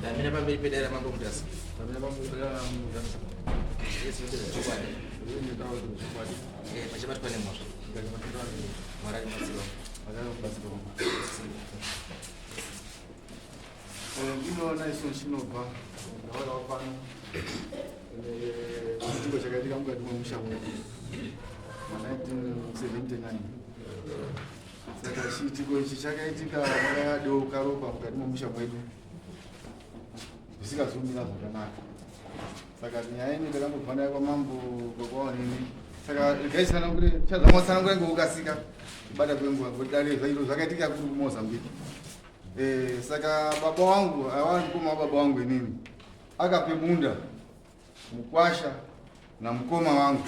Damina pamberi pedera mambo Mutasa. Damina pamberi pedera mambo Mutasa. Yesu ndiye chobani. Ndiye ndawo chobani. Machibatwa nemoto. Marari matsiro. Marari matsiro. Ndinoona iso chinobva ndawala wapano. Chitiko chakaitika mukati mwemusha mwedu. 1979. Saka chitiko ichi chakaitika makadeuka ropa mukati mwemusha mwedu. Zvisingazomira zvakanaka. Saka nyaya ino ndakambobva nayo kwamambo kwakwaonini. Saka gaisana kuti chazamwasanangura ngokukasika kubata kwenguva kudare zvairo zvakaitika kuri kuMozambique. Saka baba wangu awani kuma baba wangu inini akape munda mukwasha na mukoma wangu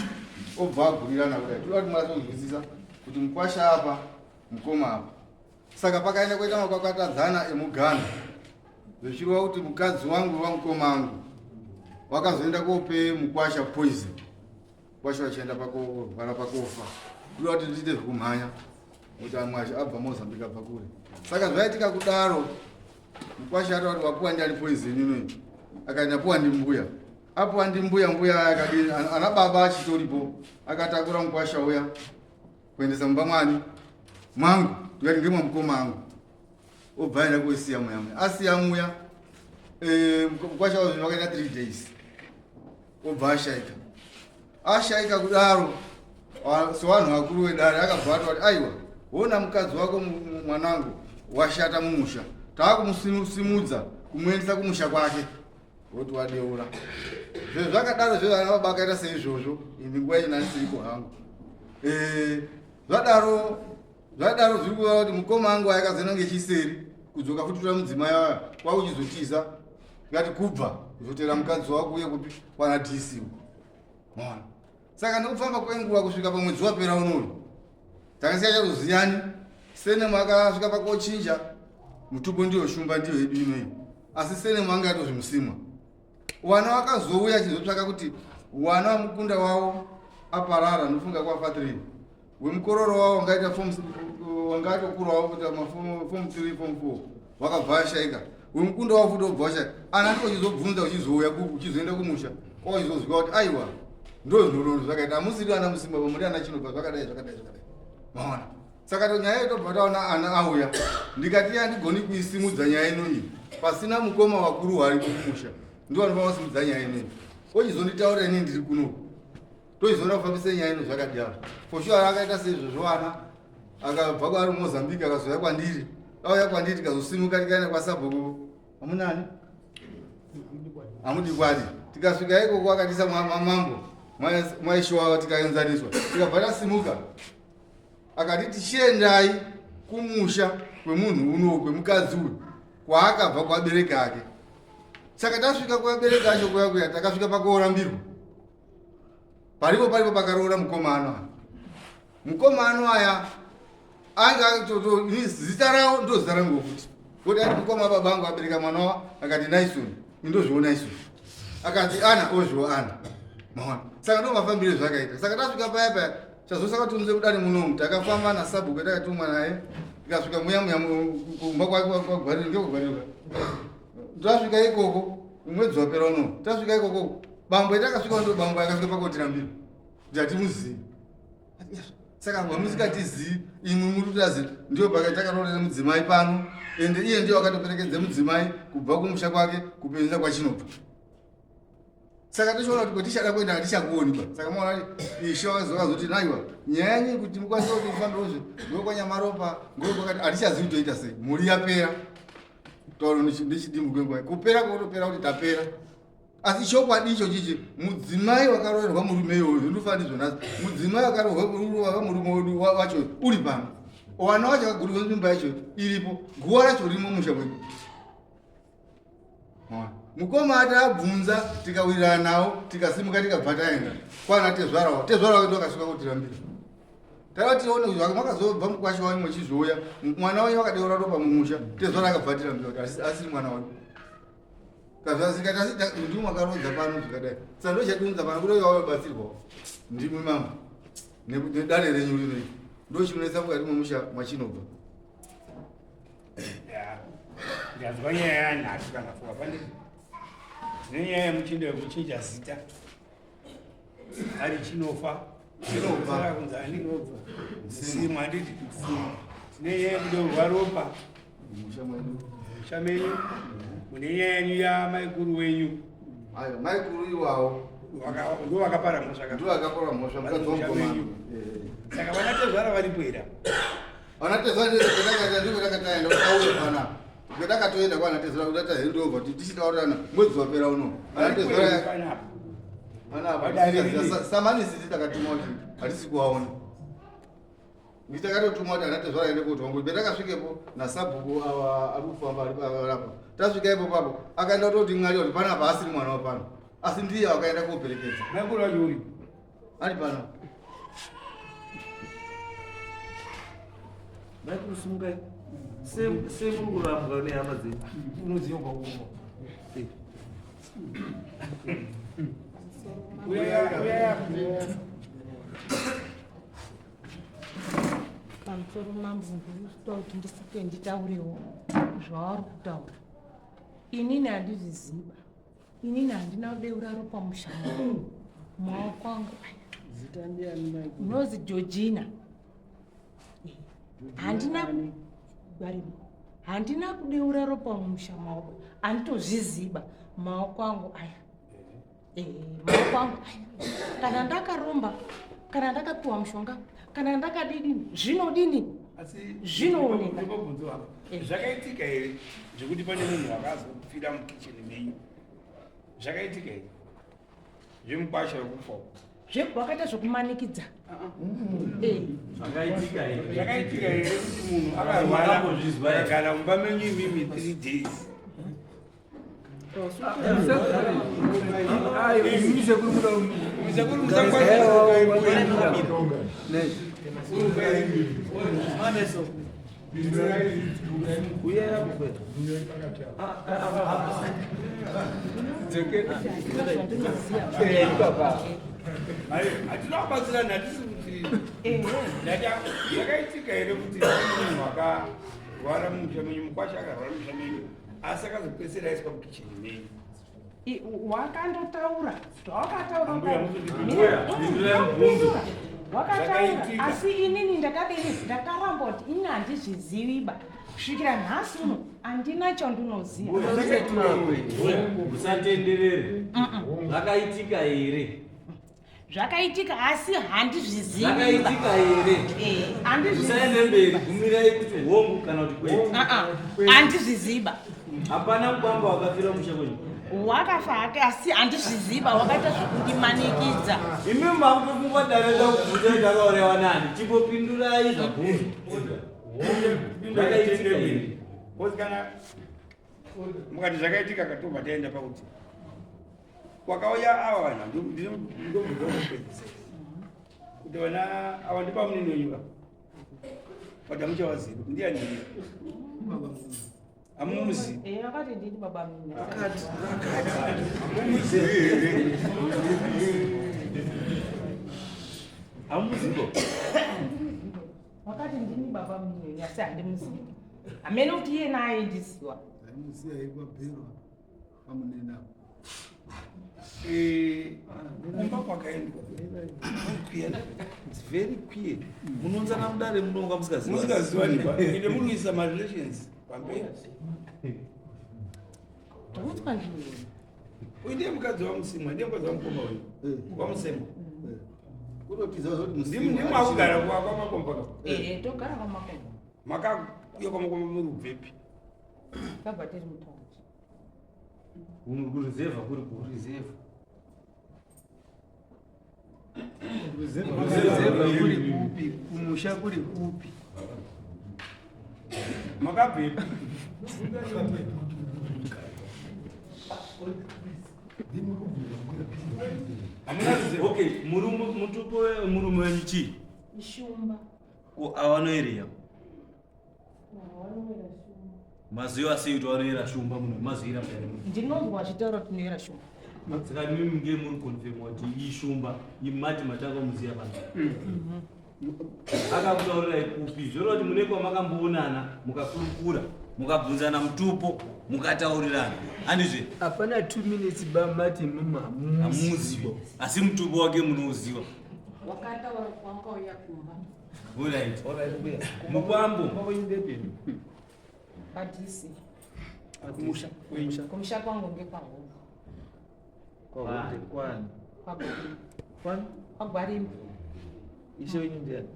obva agurirana kudai kuti mwazozwisisa kuti mukwasha apa mukoma apa. Saka pakaenda kuita makwakatadzana emugana zvichirova kuti mukadzi wangu wamukoma wangu wakazoenda kope mukwasha poison. Mukwasha wachienda pakurwara pakofa kuda kuti ndiite zvekumhanya kuti amwasha abva Mozambique abva kure. Saka zvaitika kudaro mukwasha ati wati wapuwa ndiani poison inoyi akaenda puwa ndimbuya. Apuwa ndimbuya mbuya akadini ana baba achitoripo akatakura mukwasha uya kuendesa mumba mwani mwangu tikati ndimwe mukoma wangu obva aenda kuisiya muya muya asiya muya mukwasha wazvi wakaita 3 days obva ashaika kudaro sevanhu vakuru vedare akabva ati aiwa wona mukadzi wako mwanangu washata mumusha taakumusimudza kumuendesa kumusha kwake woti wadeura zvezvo zvakadaro zvezvo vana baba akaita seizvozvo ini nguva ichina ndisiriko hangu zvadaro zviri kuva kuti mukoma wangu ayakazoenda ngechiseri kudzoka futi tora mudzimai waya kwakuchizotiza ngati kubva kuzotera mukadzi wako uye kupi kwana DC mwana. Saka ndikufamba kwenguva kusvika pamwedzi wapera unono takasiya chazoziyani senemu akasvika pakochinja mutupo ndiyo shumba ndiyo yedu inoyi asi senemu anga atozvimusimwa. Wana wakazouya achizotsvaka kuti wana wamukunda wavo aparara nofunga kwafa 3 wemukororo wavo wangatokurawo kuti form 3 form 4 wakabva ashaika wemukunda wavo futi wobva ashaika anati uchizobvunza uchizouya uchizoenda kumusha kwachizozwika kuti aiwa ndozvinorondo zvakaita amusiri ana musimba pamuri ana chinobva zvakadai maona. Saka nyaya yetobva taona ana auya ndikati handigoni kuisimudza nyaya inoyi pasina mukoma wakuru wari kumusha ndovanofana kusimudza nyaya inoyi ochizonditaura inini ndiri kunoku tochizoona kufambisa nyaya ino zvakadaro foshuwa akaita seizvozvo ana akabva kwaari Mozambique akazouya kwandiri auya kwandiri tikazosimuka tikaenda kwasabhuku amunani amudikwadi tikasvika ikoko akatisa mamambo mwaishowa tikaenzaniswa tikabva tasimuka akati tichiendai kumusha kwemunhu uno kwemukadzi uyu kwaakabva kwabereka ake. Saka tasvika kwabereka acho kuya takasvika pakoorambirwa paripo pakaroora mukomano aya anga zita rawo ndo zita rangu futi kuti ati mukoma baba angu abereka mwana wa akati Naisoni indozviona Naisoni akati ana ozvo ana maona. Saka ndo mafambire zvakaita. Saka tasvika paya chazosaka tunze kudani munomu takafamba nasabhuku takatumwa naye tikasvika muya kumba kwagwarira ngekugwarira tasvika ikoko mwedzi wapera uno tasvika ikoko bambo itakasvika ndo bambo akasvika pakotirambira kuti hatimuzivi. Saka hamusikatizii imwe murutazi ndio pakatakaroorera mudzimai pano ende iye ndio akatoperekedza mudzimai kubva kumusha kwake kupenza kwachinobva. Saka tichiona kuti kwetichada kuenda hatichakuoni ba. Saka mwana isho wakazoti naiwa nyaya yenyu kuti mukwanise kuti mufambirozve ngokwanyamaropa ngokwakati hatichazivi toita sei muri yapera tauro ndichidimbu kwenguva kupera kwotopera kuti tapera. Asi chokwadi icho chichi mudzimai wakaroerwa murume iyoyo ndofanizvo nhasi mudzimai wakaroerwa murume wedu wacho uri pano wana wacho akagurirwa nzvimbo yacho iripo guva racho rimo musha mwedu. Mukoma ati abvunza tikawirirana nawo tikasimuka tikabva taenda kwana tezvarawo ndo akasvika kutirambira takatione kuti makazobva mukwasha wanyu mwechizouya mwana wanyu wakadeura ropa mumusha tezvara akabva tirambira kuti asiri mwana wanyu kazvasikati asi ndimwe makarodza pano zvikadai. Saka ndochatiunza pano kuti wabatsirwawo ndimwe mambo nedare renyu rinoi ndo chinonesa mukati mwemusha mwachinobva. ndikazwa nyaya yanhatu kana fuka pane nenyaya yemuchindo yekuchinja zita ari chinofa saka kunzi ani msimu handiti msimu tinenyaya yekudeurwa ropa musha menyu mune nyaya yenyu yamaikuru wenyu ayo maikuru iwawo ndo vakapara mhosva saka vanatezvara varipo here vanatezvara ndikatakaenda auye pana ngetakatoenda kwanatezvara kuti atahendova kuti tichitaurirana mwedzi wapera uno vanatezvara samanisi takatuma kuti hatisi kuvaona nditakatotuma kuti anatezvara aende kutongo betakasvikepo nasabhuku ava ari kufamba arapa tasvika ipo papo akaenda kutoti mwari kuti panapa asiri mwana wapano asi ndiye wakaenda kuoperekedza maikuru wacho uri ari pano maikuru simungai semuri kurapwa nehama dzedu unoziva kwakuko pamusoro mambo ndikuita kuti ndisike nditaurewo zvavari kutaura. Inini handizviziva, inini handina kudeura ropa mushana maoko angu unozi Georgina. Handina kudeura ropa mumusha maoko, handitozviziva maoko angu aya. Maoko angu aya kana ndakaromba, kana ndakapiwa mushonga, kana ndakadini zvinodini zvinooneka. Zvakaitika here zvekuti pane munhu akazofira mukichen menyu? Zvakaitika here zvemukwasha wekufa wakaita zvokumanikidza? Zvakaitika here kuti munhu akarwara akagara mumba menyu imimi 3 days? Hatinobatsirana hatisi kuti zvakaitika here kuti munhu akarwara mumusha menyu, mukwasha akarwara mumusha menyu asi akazopedzisira aiswa mukichen menyu? Wakandotaura zvawakataura Zvakaitika. asi inini ndakaramba kuti ini handizviziviba kusvikira nhasi uno handina chandinoziva. musatenderere zvakaitika here? Zvakaitika asi handizviziva. Zvakaitika here? Musaende mberi, gumirai kuti hongu kana kuti kwete. Handizviziva. Hapana mkwamba wakafira musha kwenyu? Wakafa hake asi handizviziva, wakaita zvokundimanikidza. Imi makutofunga dareda kubvunza ndakaorewa nani, chingopindurai zvabvunzo. Zvakaitika here? Kana mukati zvakaitika katobva taenda pakuti kwakauya ava vanhu ndomupedzisa kuti vana ava ndipamunini wenyuka pata muchavaziva kuti ndiani hamumuzi Akati ndini baba mini. Hamuzivo? Wakati ndini baba mini asi handimuzivi. Amene kuti iye naye ndisiwa. Muziya ikwabhirwa pamunena. Kumba kwakaendwa It's very queer. Munonzana mudare munonga musikaziva. musikaziva ende munoisa marelations pamberi. Takutswa ndini. Uyu ndiye mukadzi wamusimwa, ndiye mukadzi wamukoma wenyu wamusemwa. Kunotiza kuti Ndimakugara kwamakomba. Togara kwamakomba. Makauya kwamakomba muri kubvepi? Tabva tiri mutaundi. Kurizevha kuri kurizevha. Kurizevha kuri kupi? Kumusha kuri kupi? Makabvepi? Okay, murume wenyu chii? Ishumba. Avanoereya. Wanoera shumba. Maziva sei kuti vanoera shumba muno mazoira pera. Ndinonzwa achitaura kuti noera shumba. Saka nimi munge muri konfirma kuti ishumba imati matanga muziya vanhu. Akakutaurirai kupi? Zvoro kuti mune kwamakamboonana mukakurukura mukabvunzana mutupo mukataurirana handizve hapana 2 minutes bamati mama hamuzivi asi mutupo wake munouziva wakataura kwakauya kumba mukwambo padhisi kumusha kumusha kwangu ngekwangu kwagwarima ishe wenyu ndiani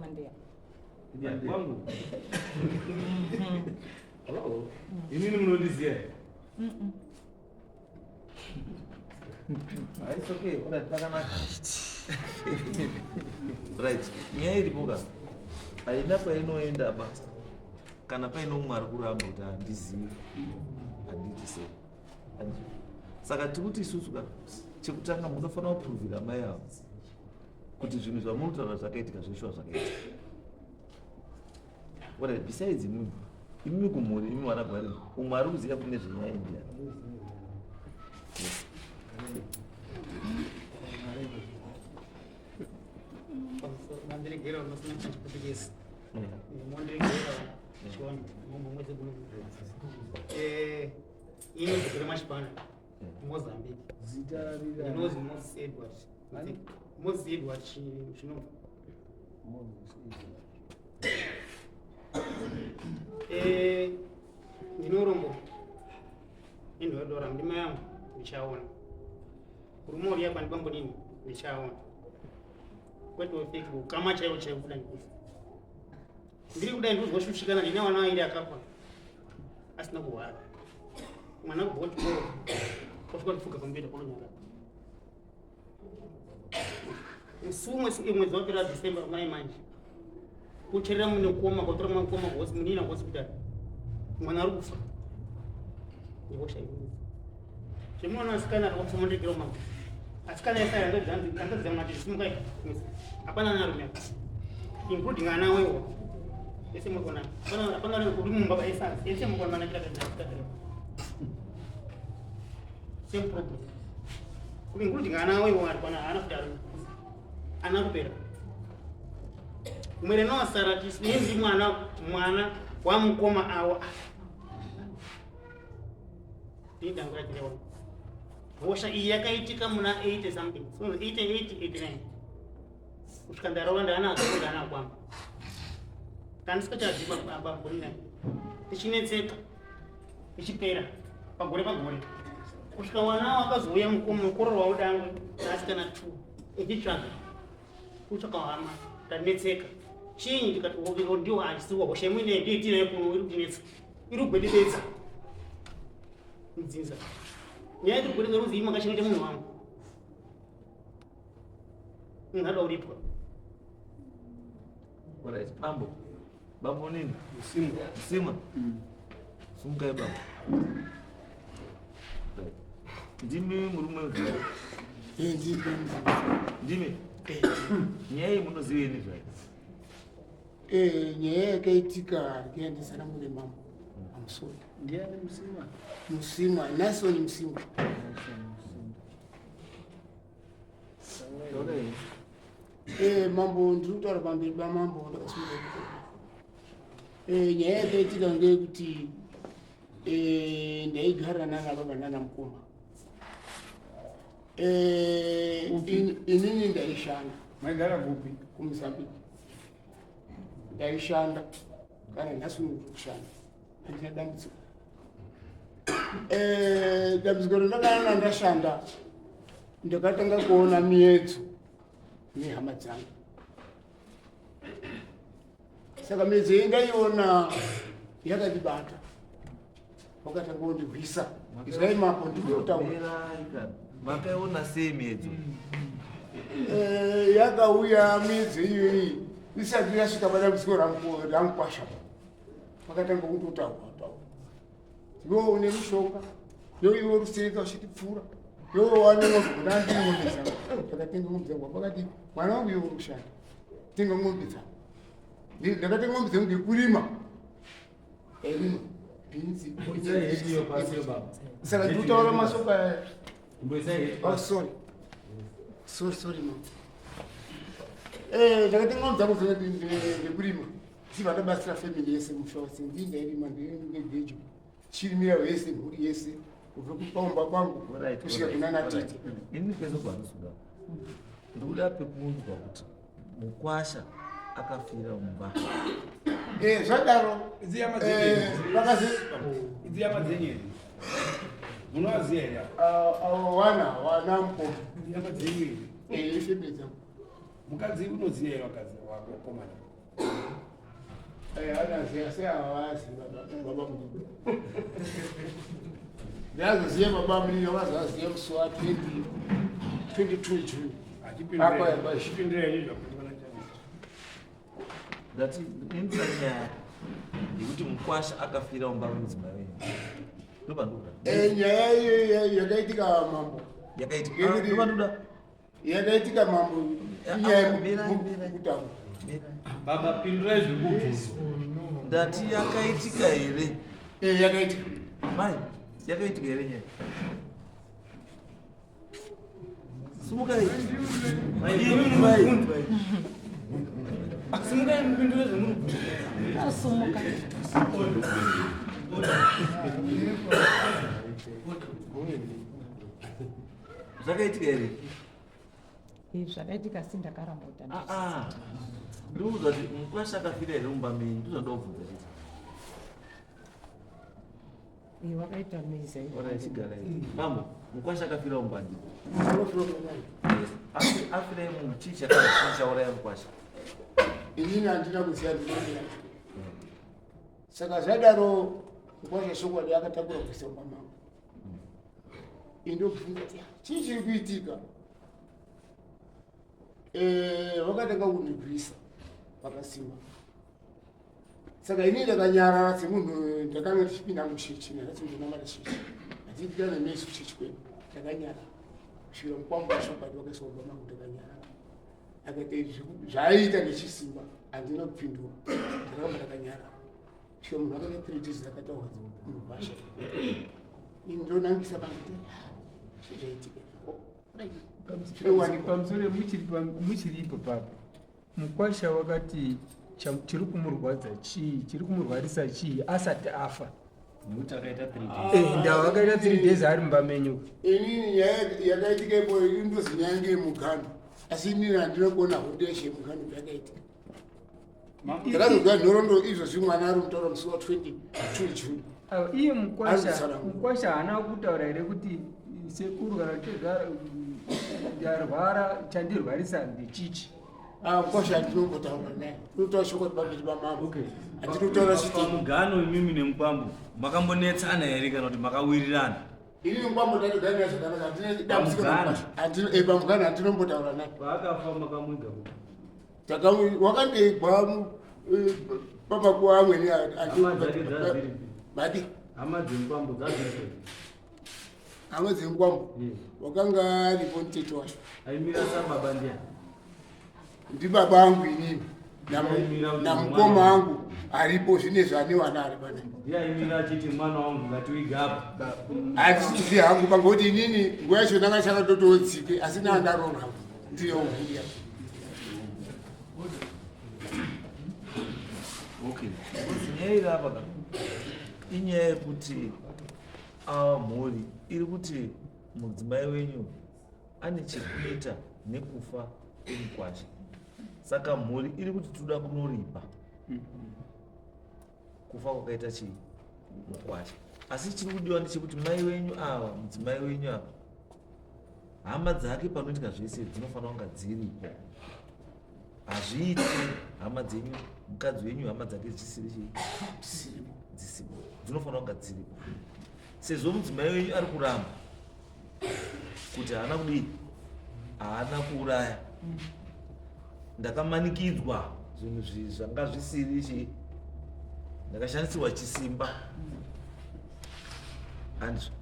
mandeya kwangu inini munondiziva It's okay. Right. Nyaya iripoka haina painoenda basa kana paino mumwe ari kuramba kuti handizivi handiti sei saka tikuti isusu ka chekutanga munofanira kupuruvira mai avo kuti zvinhu zvamunotaura zvakaitika zveshuwa zvakaitika. What besides imimi imimi kumhuri imimi wanagwarira umwe ari kuziva kune zvenyaya indiya mandiregera unosina chiportuguese mondiregera chiwani mumwe mwezi kuno ini ndikure machipana Mozambique ndinozi Moses Edward Moses Edward chino ndinorombo indodora ndima yangu ndichaona rumori yakwa ndibambo nini ndichaona kwetofiki kukama chaiwo chaiwo kudai ndiri kudai ndozoshushikana ndine wana wairi akafa asina kuhwara mwana kubva kuchikoro osvika kufuka pambeda kunonyara mwezi wapera December mai manje kucherera mune koma kwatora mwana koma hosi munina hospital mwana ari kufa ndihosha iyi chemuona asikana ari kufuma ndegero mama asikana esa andoziva mati zisimukai hapana narume including ana wewo ese mukona hapana uri mumba esansi ese mukona manakira kadakadara same problem including ana wewo ari pana ana kuti ari ana kupera mwere nosara tisinzi mwana wamukoma awa ndidangura chirewa hosha iyi yakaitika muna 80 something so 89 kusvika ndarawanda ana akunda ana kwamba tandisingachaziva pagore nai tichinetseka ichipera pagore kusvika wana wakazouya mukororo waudangwe naasikana 2 ichitsvaga kutsvaka hama tanetseka chinyi tikati ndiwo achisiwa hosha imwe ndiitire kuno iri kutinetsa iri kugwededetsa mudzinza nyaya iri kugwededza ruzi imakachengete munhu wangu ngada uripwa Alright, bambo nini? Msima. Sumukai bambo. Ndimi murume wezvai. Ndimi. Nyaya iyi munoziveni zvai? Nyaya yakaitika ndiendesana mune mambo amusoni. ndiani musima Musima, Nasoni Musima. Mambo ndiri kutaura pamberi pamambo ndakasunga. Nyaya yakaitika ngeyekuti ndaigara nana baba nana mukoma. Inini ndaishanda. maigara kupi kuMozambique. Ndaishanda kana nhasi ndiri kushanda. Handina dambudziko. Dambudziko randakana ndashanda ndakatanga kuona miedzo nehama dzangu. Saka miedzo iyi ndaiona yakandibata. Wakatanga kundirwisa. Izvai mapo ndinotaura. Makaiona sei miedzo? Yakauya miedzo iyoyi isati yasvika padambudziko ramukwasha. Wakatanga kundotaura. Iwo une mushonga, iwe ruseka uchitipfuura, iwe wanonozwa kuti andiri ng'ombe dzangu. Ndakatenga ng'ombe dzangu, pakati mwana wangu iwe unoshanda, tenga ng'ombe dzangu. Ndakatenga ng'ombe dzangu ngekurima, erima bhinzi. Saka ndikutaura mashoko aya. Sorry mama. Ndakatenga ng'ombe dzangu ngekurima, dzivana basa family yese mufawasi ndindairima ndegejo chirimira wese mhuri yese kubva kupaumba kwangu kusvika kunana tete. Ini pesa kwanosura ndoda pekunzwa kuti Mukwasha akafira mumba. Zvadaro idziyama dzenyeri munowaziya here wana mpo idziyama dzenyeri ifembe dzangu mukadzi unoziya here wakadzi wako komana anaziya seavazi baba mudiki ndazoziya baba mudiki wakazaziya musi wa 22 June achipindira izvo Ndati nyaya yekuti Mukwasha akafira mumba mudzimai wenyu. Ndopandoda. Nyaya iyo yakaitika mambo. Yakaitika mambo. Baba pindura zvekubvunza. Ndati yakaitika here? Yakaitika. Mai, yakaitika here nyaya? Sumukai. Mai. Sumukai mupindure zvemuri. Asumuka. Zvakaitika here? Zvakaitika sindakarambota. Ndikuudzwa kuti Mukwasha akafira here mumba menyu, ndizvoda kubvunza kuti. Wakaita meza hiyo. Chigara hivi. Mambo, Mukwasha akafira mumba ndi. Afire muchicha kana Vakauraya Mukwasha. Inini handina kuziya ndinoziya. Saka zvadaro Mukwasha shokwadi akatakura kuisa mumba mangu. Indobvunza kuti chii chiri kuitika? Vakatanga kundigwisa vakasimba. Saka inini ndakanyarara semunhu ndakanga ndichipinda muchechi ndakati ndinamata chechi. Handidira nemeso chechi kwedu. Ndakanyarara. Kusvika mukwambo washokwadi wakaisa mumba mangu ndakanyarara. Akati zvaaita nechisimba handina kupindura. Ndakamba ndakanyarara. Kusvika munhu akaita 3 days akataura Mukwasha. Ndonangisa panguti zvaitika. Pamusoro muchiri ipapo Mukwasha wakati chiri kumurwadza chii, chiri kumurwarisa chii asati afa. Muti akaita 3 days. Ndawakaita 3 days ari mumba menyu. Inini yakaitika ipo indozi nyaya yemugano. Asi inini handinogona hodeshe mugano yakaitika. Ndakazogwa nhoroondo izvozvi mwana ari mutaura musi wa 22 June. Iye Mukwasha haana kutaura here kuti sekuru kana ndarwara chandirwarisa ndechichi. Mukwasha handinombotauura naye. Unotaura shoko pamberi pamambo. Handinotaura chiti. Pamugano imimi nemukwambo makambonetsana here kana kuti makawirirana? Inini mukwambo tatogara zvakanaka handina dambudziko naMukwasha. Pamugano handinombotaura naye. Paakafa makamwiga kuti wakandeigwa papakuwa amweni bati hama dzemukwambo dzazviri hama dzemukwambo wakanga aripo mutete wacho aimira sababa ndiani? Ndibaba angu inini namukoma angu aripo zvinezvi ane wana ari pana ndiye aimira achiti mwana wangu ngatiwiga apa. Hatisizi hangu pangoti inini nguva yacho ndanga chakatotodzike asi nandaroora ndiyo uhiya. Okay. Nyaya iri apa kana inyaya yekuti mhuri iri kuti mudzimai wenyu ane chekuita nekufa kweMukwasha. Saka mhuri iri kuti toda kunoripa kufa kwakaita Mukwasha. Asi chiri kudiwa ndechekuti mai wenyu ava, mudzimai wenyu ava, hama dzake panoitika zvese dzinofanira kunga dziripo. Hazviiti hama dzenyu, mukadzi wenyu hama dzake dzisiri dzisipo, dzinofanira kunga dziripo. Sezvo mudzimai wenyu ari kuramba kuti haana kudii, haana kuuraya, ndakamanikidzwa zvinhu zvanga zvisiri ndakashandisirwa chisimba. Handizvo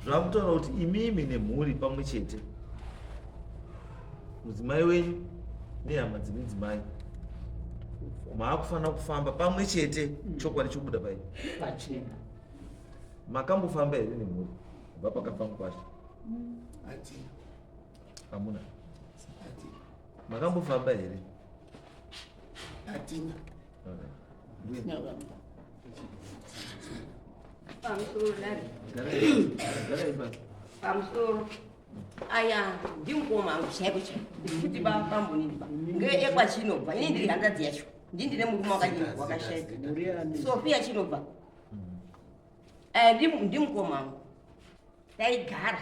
zvakutaura kuti imimi nemhuri pamwe chete, mudzimai wenyu nehama dzemudzimai maakufanira kufamba pamwe chete. Chokwadi chobuda pai pachena. Makambofamba here nemhuri kubva pakafa Mukwasha? Hatina. Hamuna? Hatina. Makambofamba here? Hatina. pamusoro aya ndimukoma angu chaiko kuti pambonini ngeekwachinobva ini ndiri handadzi yacho ndindine murume wakasheka sofia chinobva ndimukoma angu taigara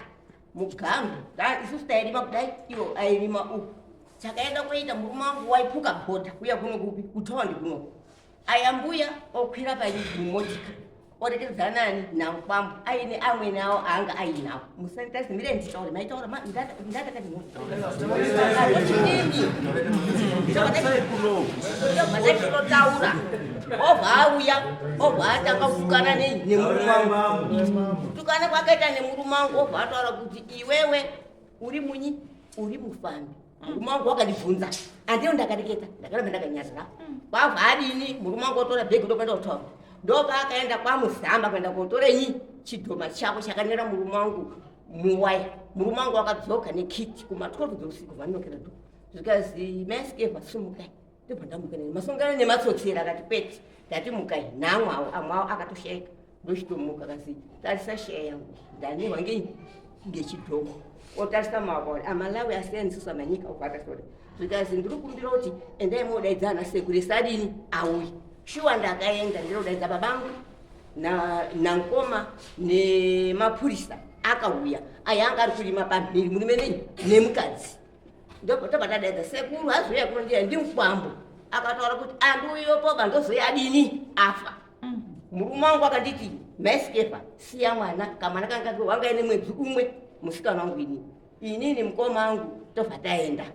mugangu isusu tairima kudai iwo airima uku chakaenda kuita murume wangu waipuka bhodha kuya kuno kupi kutaundi kunoko ayambuya okwira paimotika orekedzana nani nampambo aine amweni awo anga ainawo musaitarisi mire nditaure maitaura ndatatatinotaura obva auya obva atanga kutukana nemurume wangu kutukana kwakaita nemurume wangu obva ataura kuti iwewe uri munyi uri mufambi murume wangu wakandibvunza andino ndakareketa ndakaramba ndakanyadzira kwabva adini murume wangu otora bhegi ndokwenda kutaura ndopaakaenda kwamuzamba kuenda kotorenyi chidhoma chako chakanera murume wangu muwaya murume wangu wakadzoka nekiti kuma12 dzeusiku vanokera do zvikazi maskeva sumukai ndobva ndamuka masongana nematsotsera akati kwete ndati mukai namwawo amwawo akatoshayika ndochitomuka kasi tarisa sheya yangu ndanirwa ngechidhoma otarisa maoko amalawi asiyanisuswa manyika ukatasoda zvikazi ndiri kumbira kuti endai modaidza ana sekuru esadini auyi shuwa ndakaenda ndirodaidza babangu nankoma nemapurisa akauya ayanga ari kurima pamhiri murume nenyi nemukadzi ndobva tadaidza sekuru azoya kunondiya ndimukwambo akataura kuti andiuyopoba ndozoya adini afa murume wangu akanditi maiskefa siya mwana kamwana kanga wanga ine mwedzi umwe musikana wangu inini mukoma wangu tobva taenda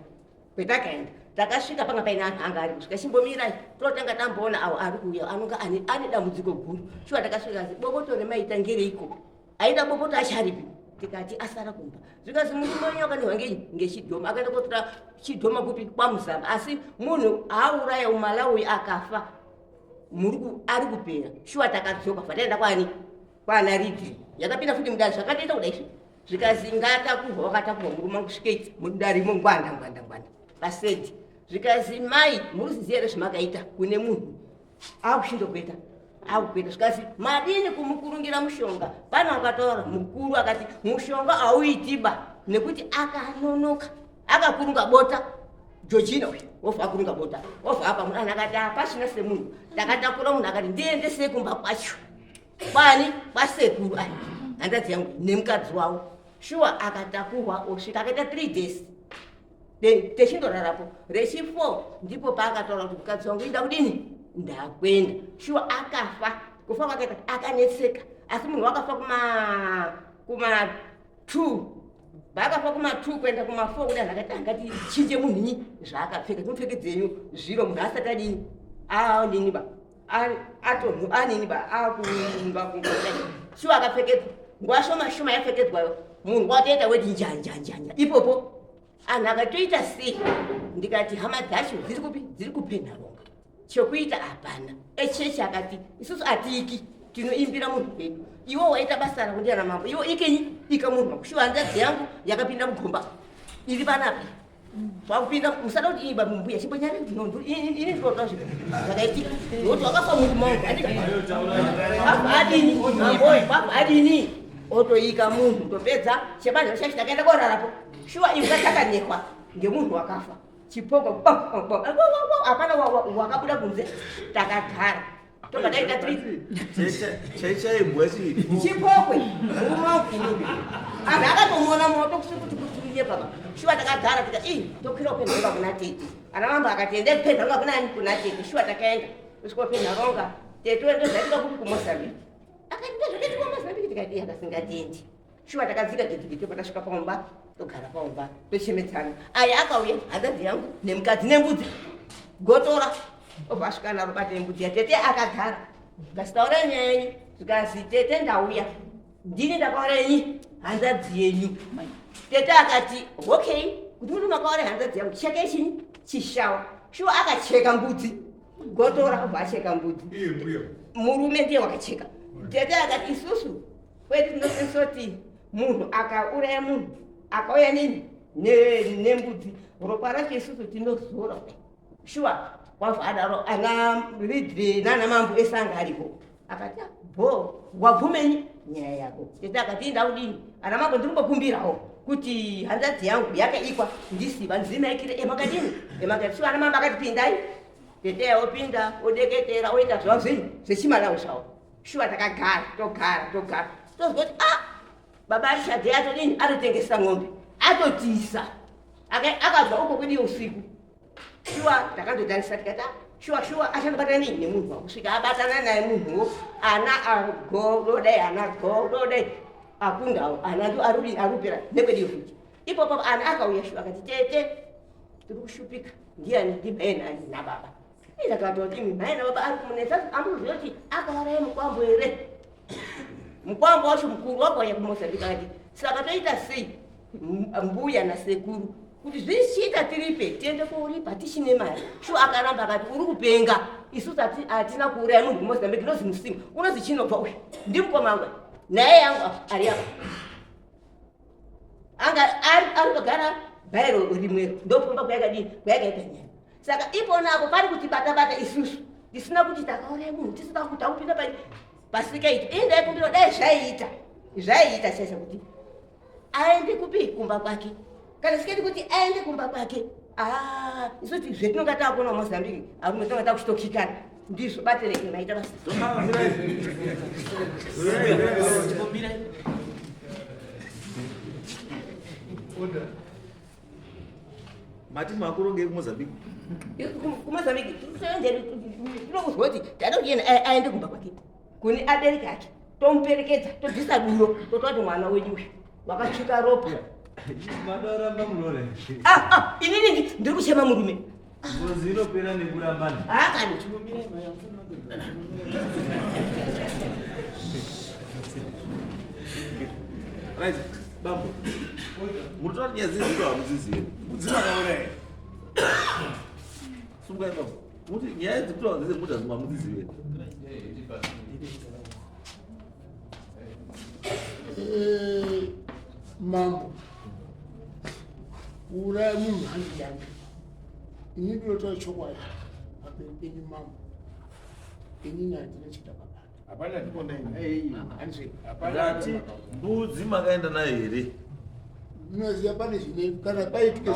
kwetakaenda takasvika panga paine anhu anga ari kusvika chimbomirai totanga tamboona awo ari kuuya anonga ane dambudziko guru shuwa takasvika bopoto remaita ngereiko aida bopoto acharipi tikati asara kumba zvikazi murume wenyu akanihwa ngechidhoma akaenda kotora chidhoma kupi kwamuzamba asi munhu auraya umalawi akafa ari kupera shuwa takadzoka fataenda kwana ridhi yakapinda futi mudari zvakatoita kudaizvo zvikazi ngatakurwa wakatakurwa murume wangu sviketi mudarimo ngwanda paseti zvikazi mai muruziziya here zvamakaita kune munhu akushindokweta zvikazi madini kumukurungira mushonga pana wakataura mukuru akati mushonga auitiba nekuti akanonoka akakurunga bota Georgina wobva akurunga bota wobva apa munhu akati apachina semunhu takatakura munhu akati ndiendese kumba kwacho kwani kwasekuru handadzi yangu nemukadzi wawo shuwa akatakurwa osvika akaita 3 days techindorarapo rechi4 ndipo paakataura kuti mukadzi wangu ida kudini ndakwenda shuwa akafa kufa kwakaita akanetseka asi munhu wakafa kuma2 vaakafa kuma2 kuenda kuma4 kuda zvakati angati chinje munhinyi zvaakapfeka timupfekedzenyu zviro munhu asati adini aniniba akunga kungodai shuwa akapfekedzwa nguva shoma yapfekedzwayo munhu watoita weti njanjanjanja ipopo anhu akatoita sei ndikati hama dzacho dziri kupenharonga chokuita hapana echechi akati isusu atiiki tinoimbira munhu wedu iwo waita basa rakundiana mambo iwo ikenyi ika munhu wakushuwa hanzadzi yangu yakapinda mugomba iri panapi wakupinda musada kuti iba mumbuya chimbonyari nhondu ini ndinoda zvakaitika nokuti wakafa murume wangu adini otoika munhu topedza chebanza chacho takaenda korarapo shuwa iva takanekwa ngemunhu wakafa chipoko hapana wakabuda kunze takagara tobva taita 3 chipokwe murume waukuru anhu akatomona moto kuye papa shuwa takagara tika tokwira kupenharonga kuna tete ana mambo akati ende kupenharonga kunani kuna tete shuwa takaenda kusvika kupenharonga tete wendozvatika kuti kumozambiki akati ndozvakaiti kumozambiki tikati akasingatendi shuwa takadzika tetikiti patasvika paumba togara paumba tochemedzana aya akauya hanzadzi yangu nemukadzi nembudzi gotora obva asvika naro bata embudzi yatete akagara ngasitaura nyaya yenyu zvikazi tete ndauya ndini ndakaura yenyu hanzadzi yenyu tete akati okay kuti muri makaura hanzadzi yangu chekei chinyi chishawa shuwa akacheka mbudzi gotora obva acheka mbudzi murume ndiye wakacheka tete akati isusu kweti tinosenisoti munhu akauraya munhu akauya nini nembudzi ropa racho isusu tinozora shuwa wavadaro ana ridri nana mambo esanga aripo akati bo wabvumenyi nyaya yako tete akati ndaudini ana mambo ndikumbokumbirawo kuti hanzvadzi yangu yakaikwa ndisiva ndizinaikire emakadini emakati shuwa ana mambo akati pindai tete opinda odeketera oita zvavo zvinhu zvechimalawo zvavo shuwa takagara togara tozwa kuti baba arishadhe atodini atotengesa ng'ombe atotisa akabva uko kwediyo usiku shuwa takandotarisa tikati shuwa achanobata nini nemunhu wakusvika abatana naye munhuwo ana agododai ana gododai akundawo ana ndo arupira nekwediyo futi ipopo ana akauya shuwa akati tete tiri kushupika ndiani ndimhai nani nababa izakatoti mhai nababa ari kumunetsa amuziva kuti akauraya mukwambo here mukwambo wacho mukuru wakauya kumozambika ati saka toita sei mbuya nasekuru kuti zvichiita tiripe tiende kouripa tichine mari shuwa akaramba akati uri kupenga isusu hatina kuuraya munhu kumozambika inozi musima unozi chinobva uyu ndimukomangwa naye yangu ari apa anga ari kugara bhairo rimwero ndopfumba kwayakaita nyaya saka iponapo pari kuti bata isusu tisina kuti takauraya munhu tisina kuti taupinda pasikaiti indai kumbiro dai zvaiita chaisa kuti aende kupi kumba kwake kana siketi kuti aende kumba kwake isuti zvetinonga taakona mumozambiki arume tinonga takuchitokikana ndizvo batereke maita basi mati makurongei kumozambiki kumozambiki tinokuzwa kuti tada kuti yena aende kumba kwake kune abereki ake tomuperekedza tobvisa duro tototi mwana wedu uyu wakasvika ropa madaramba munore inini ndiri kuchema murume ngozi inopera nekurambana akani right bambo mutori nyaziziro hamuzizivi mudzimakauraya sungai bambo kuti nyaya dzikutora dzese mutazima hamuzizive mambo uraya munhu handi yangu ini ndinotaura chokwadi apeni mambo inini handina chitakabata hapana ngati mbudzi makaenda nayo here ndinoziva pane zvine kana paitike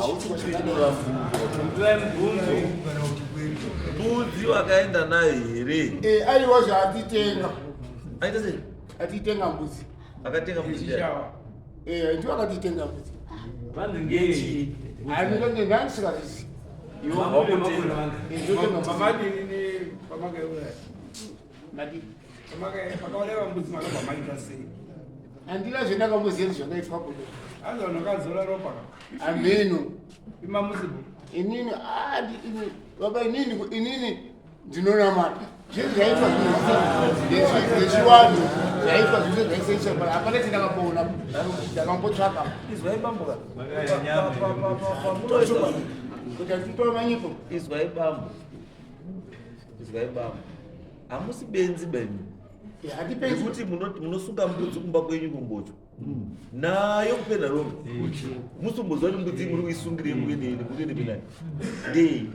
mbudzi wakaenda nayo here aiwa zvaatitenga aita sei atitenga mbudzi akatenga mbudzi ndiwo akatitenga mbudzi vanhu ngei andinge ndandisikazizi pakaureva mbudzi makabva maita sei handina zvendakamboziva zvakaitwa kudo azvanakazora ropa ameno imamuzibo inini baba inini ndinonamata zvinhu zvaitwa zvechivanhu zvaitwa zvise zvaiseisha hapana chandakaboona ndakambotsvaka izwai bambo kuti atitora manyipo izwai bambo hamusi benzi beni kuti munosunga mbudzi kumba kwenyu kumbocho nayo kupenda rombe musumbozwa kuti mbudzi muri kuisungire muendeende mutoendepinai ndei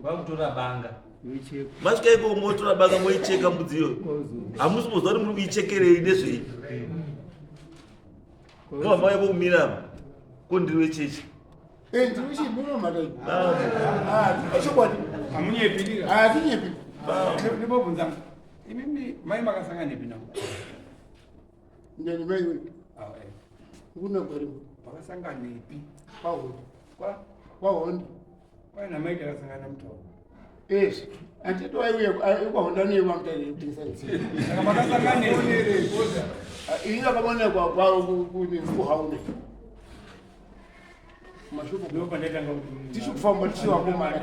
vakutora banga masvika iko motora banga moicheka mbudziyo hamusumbozwa kuti muri kuichekerei nezvei mavamai vokumirama kondiri wechechi chokwadi hamunyepirira hatinyepi ndibobvunza imimi mai makasangana nepi nao ndani mai we kunagwarimu makasangana nepi kwahondi kwa kwahondi kwaina mai takasangana mutauro esi anditowaiuya kwahonda neyemamutaitengesa saka makasangana nepi ini akaonekwa kuhaune mashuku ndopandaitanga kuti tichikufamba tichiwangomana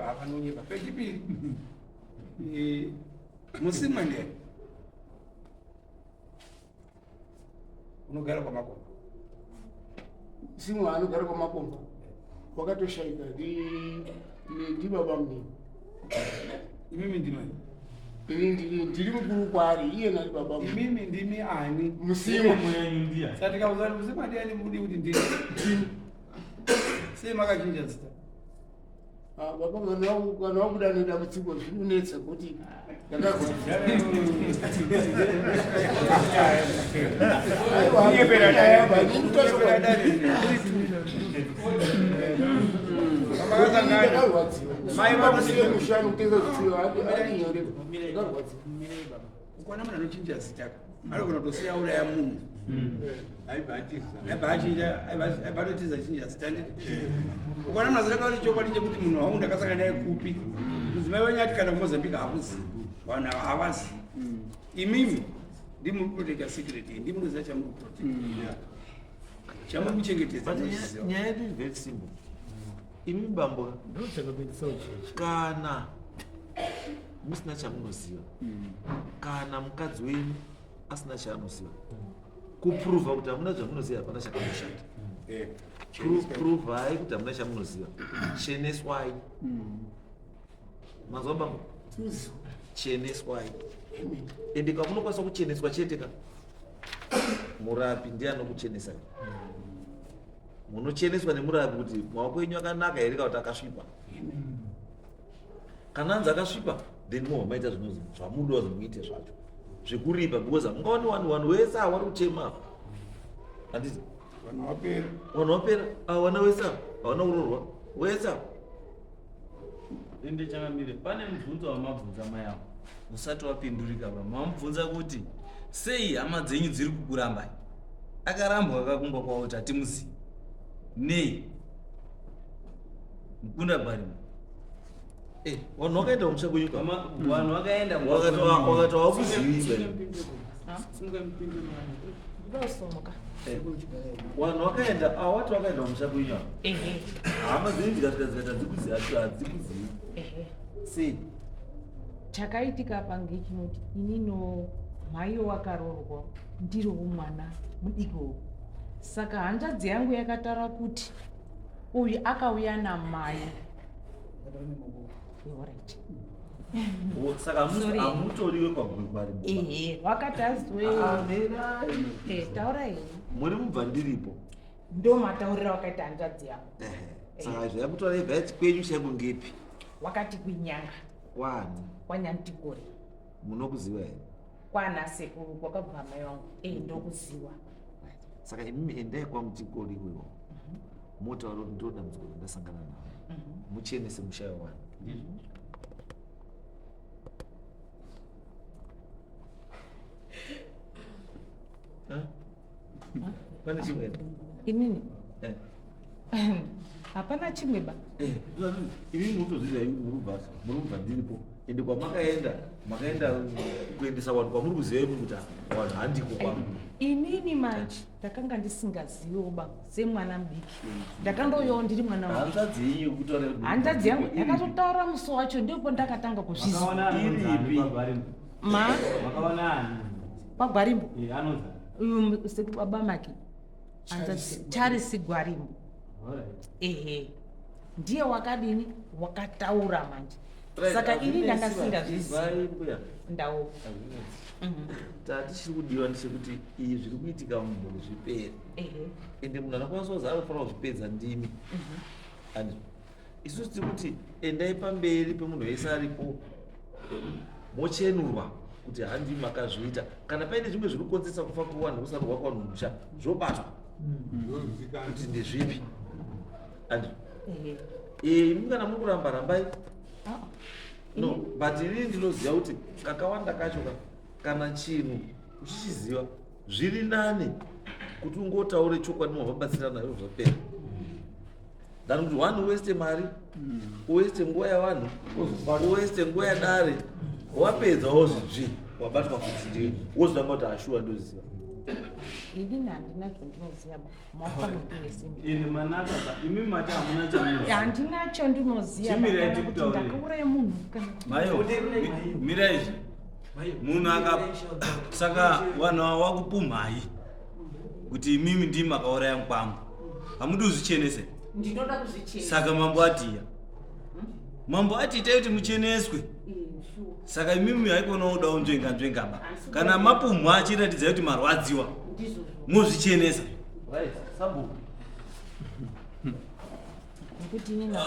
apanonyeka pechipiri musimwa ndiye unogara kwamakomba simwa anogara kwamakomba wakatoshaika ndibaba mnini imimi ndimai ndiri mukuru kwaari iye nani baba imimi ndimi ani musimwa satikauza kuti musimwa ndiani mudi kuti ndini sei makachinja zita kana wabuda nedambudziko zvinonetsa kuti ukona munhu anochinja zita anogona kutosiya uraya munhu aibatotiza chinja zita ndii ukona munhu aziraka kuti chokwadi chekuti munhu wangu ndakasangana naye kupi mudzimai wenyu ati kana kumozambique hakuzivi vanhu havazivi imimi ndimuri protecta secret ndimunoziva chamuri protecta chamuri kuchengetedza nyaya yedu is very simple. Imi bambo kana musina chamunoziva kana mukadzi wenyu asina chaanoziva kupruvha kuti hamuna zvamunoziva hapana chakamushanda. Pruvhai kuti hamuna chamunoziva, cheneswai. Mazwa bambo, cheneswai. Ende kamunokwanisa kucheneswa chete ka murapi ndiye anokuchenesai. Munocheneswa nemurapi kuti maoko enyu akanaka here kana kuti akasvipa. Kana anzi akasvipa then momaita zvinonzi zvamuda zvimuite zvacho zvekuripa because mungaoni vanhu wese havari kuchema handiti vanhu vapera havana wese havana kurorwa wese ende chakamire pane mubvunzo wamabvunza mai avo usati wapindurika pa mamubvunza kuti sei hama dzenyu dziri kukurambai akarambwa akakumba kwavo kuti hatimuzivi nei mukunda bharima vanhu vakaenda kumusha kwenyuka vanhu vakaenda wakati hawakuzivi vanhu vakaenda awati vakaenda kumusha kwenyuka hama dzenyu dzikasvika dzikaita hadzikuzivi sei chakaitika pange chinoti inino mhaiyo wakarorwa ndiro mwana mudiko saka hanzvadzi yangu yakataura kuti uyu akauya namai saka hamutoriwe kwagwari wakati taurai muri mubva ndiripo ndo mataurira wakaita hanzvadzi yangu saka zvayakutaura yega kwenyu chaikungepi wakati kwinyanga kwani kwanyantikori munokuziva here kwana sekuru kwakabva mai vangu ndokuziva saka imimi endai kwamutikori iwewo motaura kuti ndo dambudziko randasangana navo muchenese mushaya wani pane chimwe inini hapana chimwe ba imimi mutozviziva murubva ndiripo ende kwamakaenda makaenda kuendesa vanhu kwamuri kuziva imi kuti vanhu handiko kwangu inini manje ndakanga ndisingaziviwo ba semwana mudiki ndakandoyawo ndiri mwana hanzvadzi yenyu kutaura hanzvadzi yangu yakatotaura muso wacho ndipo ndakatanga kuzviziva pagwarimbo uyu sekuru baba make hanzvadzi charisi gwarimbo ndiye wakadini wakataura manje saka ini ndakasingazviziva ndawo tatichiri kudiwa ndechekuti iyi zviri kuitika mumhuri zvipere ende munhu anokwanisa kuzi anofanira kuzvipedza ndimi and isusu tiri kuti endai pamberi pemunhu wese aripo mochenurwa kuti handi makazviita kana paine zvimwe zviri kukonzesa kufa kuwanhu kusarurwa kwanhu musha zvobatwa kuti ndezvipi and kana muri kuramba rambai no but inini ndinoziva kuti kakawanda kacho kana chinhu uchichiziva zviri nane kuti ungotaure chokwadi mavabatsirana nayo zvapera than kuti one uweste mari uweste nguva yavanhu uweste nguva yadare wapedza wozvizvi wabatwa kuti ndii wozotanga kuti ashuwa ndoziva inini handinacho ndinoziva handinacho ndinoziva ndakauraya munhu mira izvi munhu saka vanhu vakupumhai kuti imimi ndimi makauraya mukwangu hamudi kuzvichenese saka mambo atiya mambo atiitai kuti mucheneswe saka imimi haikona kudawo nzvenga kana mapumha achiratidza kuti marwadziwa muzvichenesa kuti nina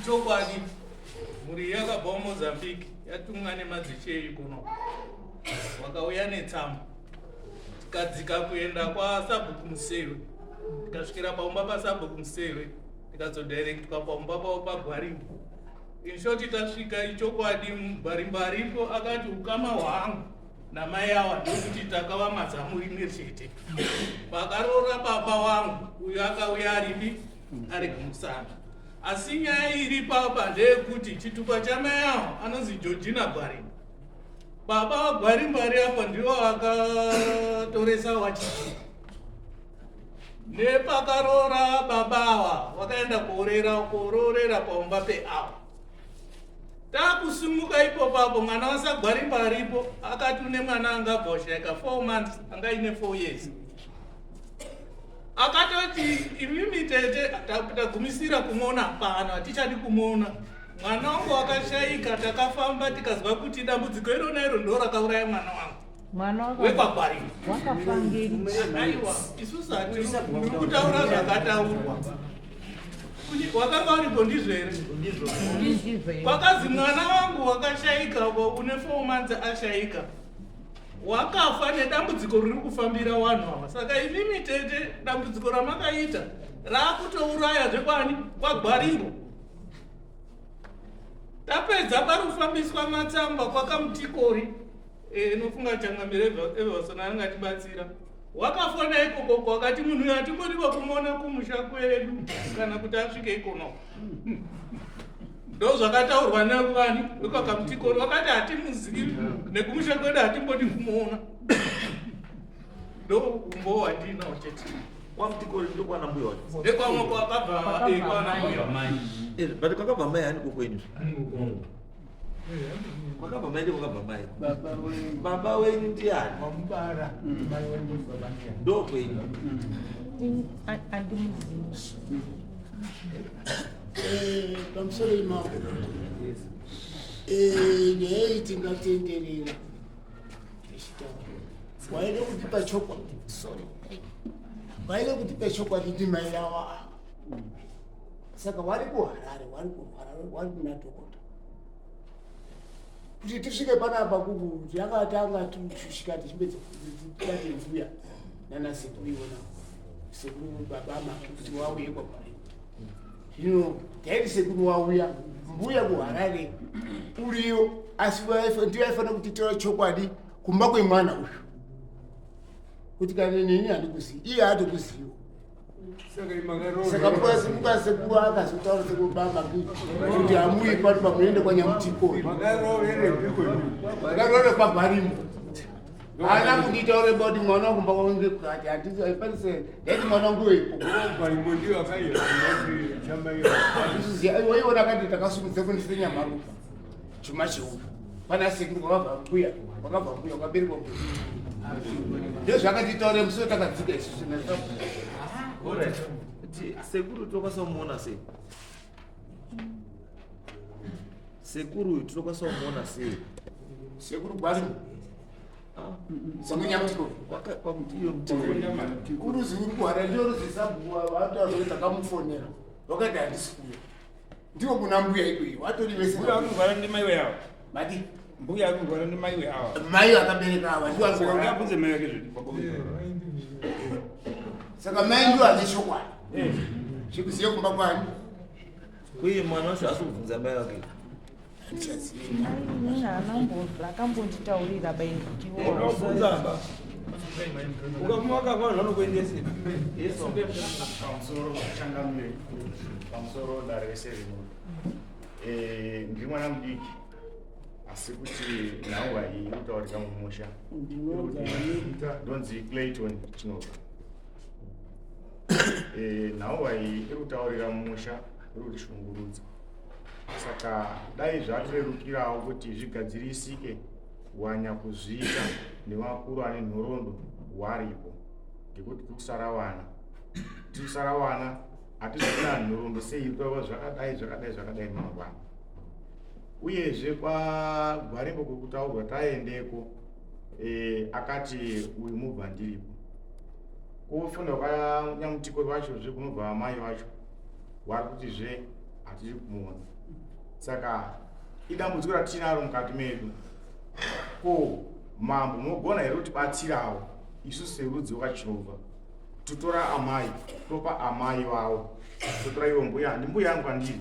ichokwadi mhuri yakabva mumozambique yatumwa nemadzichei kuno vakauya netsamba tikadzika kuenda kwasabhuku musewe tikasvikira paumba pasabhuku musewe tikazodirectwa paumba pavo pagwarimbo inshoti tasvika ichokwadi mbarimbaripo akati ukama hwangu namai ava ndokuti takava mazamu rimwe chete pakarora baba wangu uyo akauya aripi ari kumusana asi nyaya iri papa ndeyekuti chitupa chamai avo anonzi georgina gwarimbo baba vagwarimbo ari apa ndivo akatoresa wachii nepakarora baba ava vakaenda kororera paumba peava takusumuka ipopapo mwana wasagwarimba aripo akati une mwana angabva ushaika 4 months anga ine 4 years akatoti imimi tete tagumisira kumuona pano hatichadi kumuona mwana wangu wakashaika takafamba tikazwa kuti dambudziko irona iro ndo rakauraya mwana wangu wekwagwarimba aiwa isusu hatiri kutaura zvakataurwa wakanga uripo ndizvo here kwakazi mwana wangu wakashaika une 4 months ashaika wakafa nedambudziko riri kufambira vanhu ava saka imimi tete dambudziko ramakaita raakutouraya zvekwani kwagwarimbo tapedza parikufambiswa matsamba kwakamutikori inofunga changamire evasona angatibatsira wakafona ikoko wakati munhu uyu hatingodiwa kumuona kumusha kwedu kana kuti asvike ikonoko ndo zvakataurwa nevani vekakamutikori wakati hatimuzivi nekumusha kwedu hatimbodi kumuona ndo umbo hwandinawo chete kwamutikori ndokwana mbuya wacho ndekwamwe kwakabva kwana mbuya but kwakabva mai hani kokwenyu kwakabva mai ndekwakabva mai baba wenyu ndiani wamubara mai wenyu baba ndiani ndokwenyu andimuzivi pamusoro imako nyaya tingatenderera waide kutipa chokwadi waide kutipa chokwadi ndi mai yava saka wari kuharare wari kuna dhokota kuti tisvike panapa kuti akatanga tusvika tichipedza tikati mvuya nanasekuru iona sekuru baba kuti wauye kwagwari zvino taiti sekuru wauya mbuya kuharare uriyo asi ndiyo aifanira kutitora chokwadi kumba kwemwana uyu kuti kana nini handikuzivi iye haatokuziva saka mukasekuru akazotaura sekubamba kuti hamui pano pamuende kwanyamutikori makarore kwagwarimbo haana kunditaure kuti mwana wakumba kwaunge kati hatiaifanise ndaiti mwana wangu weipowaiona kati takasumudza kundise nyamaruka chuma cheuyu pana sekuru kwakabva mbuya kwakaberekwa mbuya ndezvakatitaure muso takadzika isusu sekuru tokwanisa kumuona sei sekuru uyu tinokwanisa kumuona sei sekuru gwarimbo samunyamutikori kwamutiyo mutikori uruzi uri kuhara ndio ruzi sabhuwa vataura kuti takamufonera vakati handisi kuya ndiwo kuna mbuya ikweyo watorivesirwara ndi mai weavo mati mbuya arikugwara ndi mai weava mai vakabereka ava ndiwaabvunze mai wake zvoti saka mai ndio ane chokwadi zvikuziye kumba kwani uye mwana wacho asi kubvunza mai wake akambonditaurira baindikiwoabvunzaba ukavuma wakavaa zvanokuendesei pamusoro changamire pamusoro dare reseremoni ndiri mwana mudiki asi kuti nhauwa iyi iri kutaurika mumusha ndonzi clayton chinobva nhauwa iyi iri kutaurira mumusha iri kutishungurudza saka dai zvatirerukirawo kuti zvigadzirisike wanya kuzviita nevakuru ane nhoroondo waripo ngekuti tikusara wana hatizvina nhoroondo sei kwava zvakadai mangwana uyezve kwagwarimbo kwekutaurwa taendeko akati uyu mubva ndiripo kufunda kwanyamutiko wachozve kunobva amai vacho vari kutizve hatiri kumuona. Saka idambudziko ratinaro mukati medu. Ko mambo munogona here kutibatsirawo isusu serudzi rwakachinovha totora amai topa amai vavo totora iwo mbuya handi mbuya yangu andiri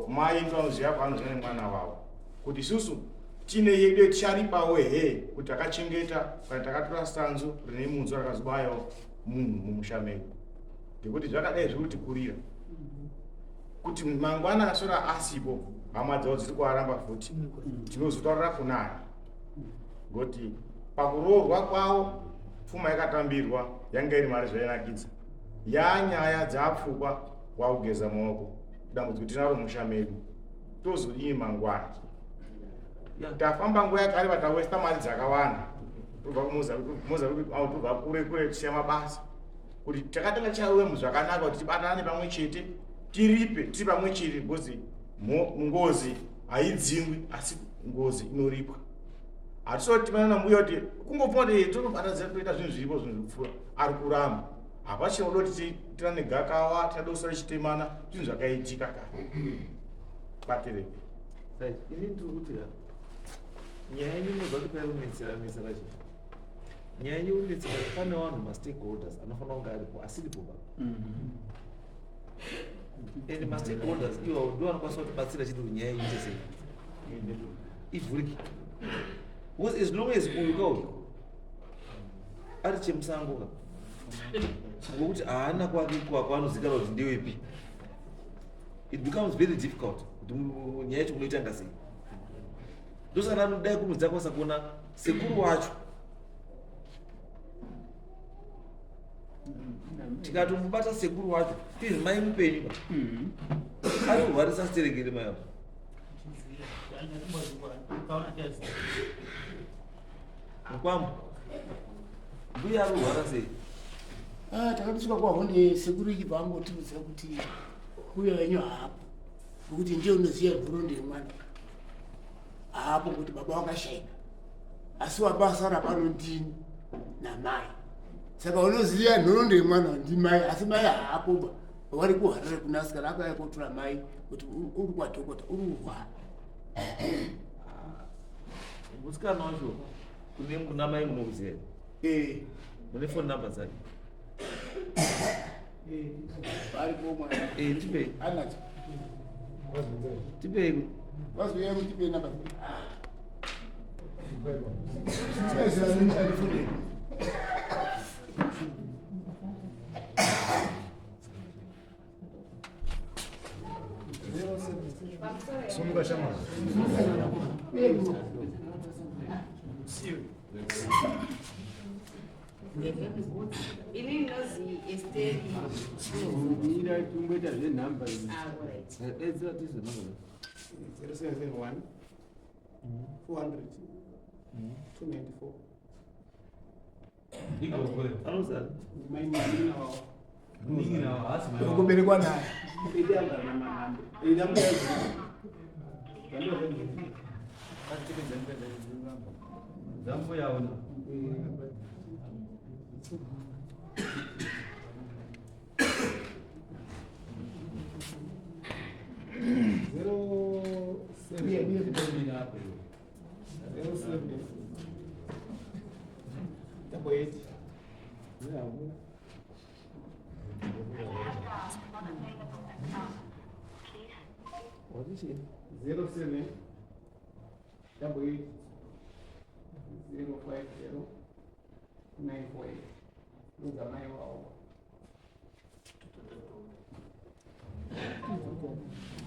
mai ndinoziva kwaanoziva nemwana wavo kuti isusu tine yedu ticharipawo he kuti takachengeta kana takatora sanzu rine munzwa rakazobayawo munhu mumusha medu ngekuti zvakadai zviri kutikurira kuti mangwana akasora asipo hama dzavo dziri kuaramba futi tinozotaurira kunani ngoti pakuroorwa kwavo pfuma yakatambirwa yanga iri mari zvainakidza yanyaya dzapfukwa wakugeza maoko dambudziko tinaro musha medu tozodii mangwana tafamba nguva yakareba tawesta mari dzakawanda tobva tobva kure kure tisiya mabasa kuti takatanga chaiwe muzvakanaka kuti tibatane pamwe chete tiripe tiri pamwe chete because ngozi haidzingwi asi ngozi inoripwa. Hatisoti timana nambuya kuti kungopfuma kuti tonobatadza toita zvinhu zviripo zvinhu zvipfuura ari kuramba hapachina kuda kuti tirane gakawa tiadosora chitemana zvinhu zvakaitika kare batereke ini ndiri kuti nyaya yenyu inobva kuti pairunetsera racho nyaya yenyu unetsera pane vanhu mastakeholders anofanira kunge aripo asiripo ba and mastakeholders iwawo ndo anokwanisa kutibatsira chiti kuti nyaya iite sei ivhurike because as long as uyu kauyu ari chemusango ka ngokuti haana kwake kwaanozikanwa kuti ndewepi it becomes very difficult kuti nyaya yacho unoitanga sei ndosaka anodai kunudza kwasa kuona sekuru wacho tikatomubata sekuru wacho tizvi mai mupenyu ka arikurwarisa siterekere mai vacho mukwambo mbuya arikurwara sei takatisvika kwahonde sekuru ichibva angotiudza kuti uyo wenyu haapo nokuti ndiye unoziva nhoroondo yemwana haapo kuti baba wakashayika asi wabasara pano ndini namai saka unoziva nhoroondo yemwana ndimai asi mai haapo ba wari kuharare kunasikana akauya kotora mai kuti uri kwadhokota uri kurwara musikana wacho kune muna mai munokuziva mune phone number dzake tipei tipei tipei namba ini ndinozi Esteri ira tumboita zvenhamba dedzera tizo namba 071 400 294 anozana kuberekwa naye Ambuyah What is it? 07 88 050 948. Those are my wow.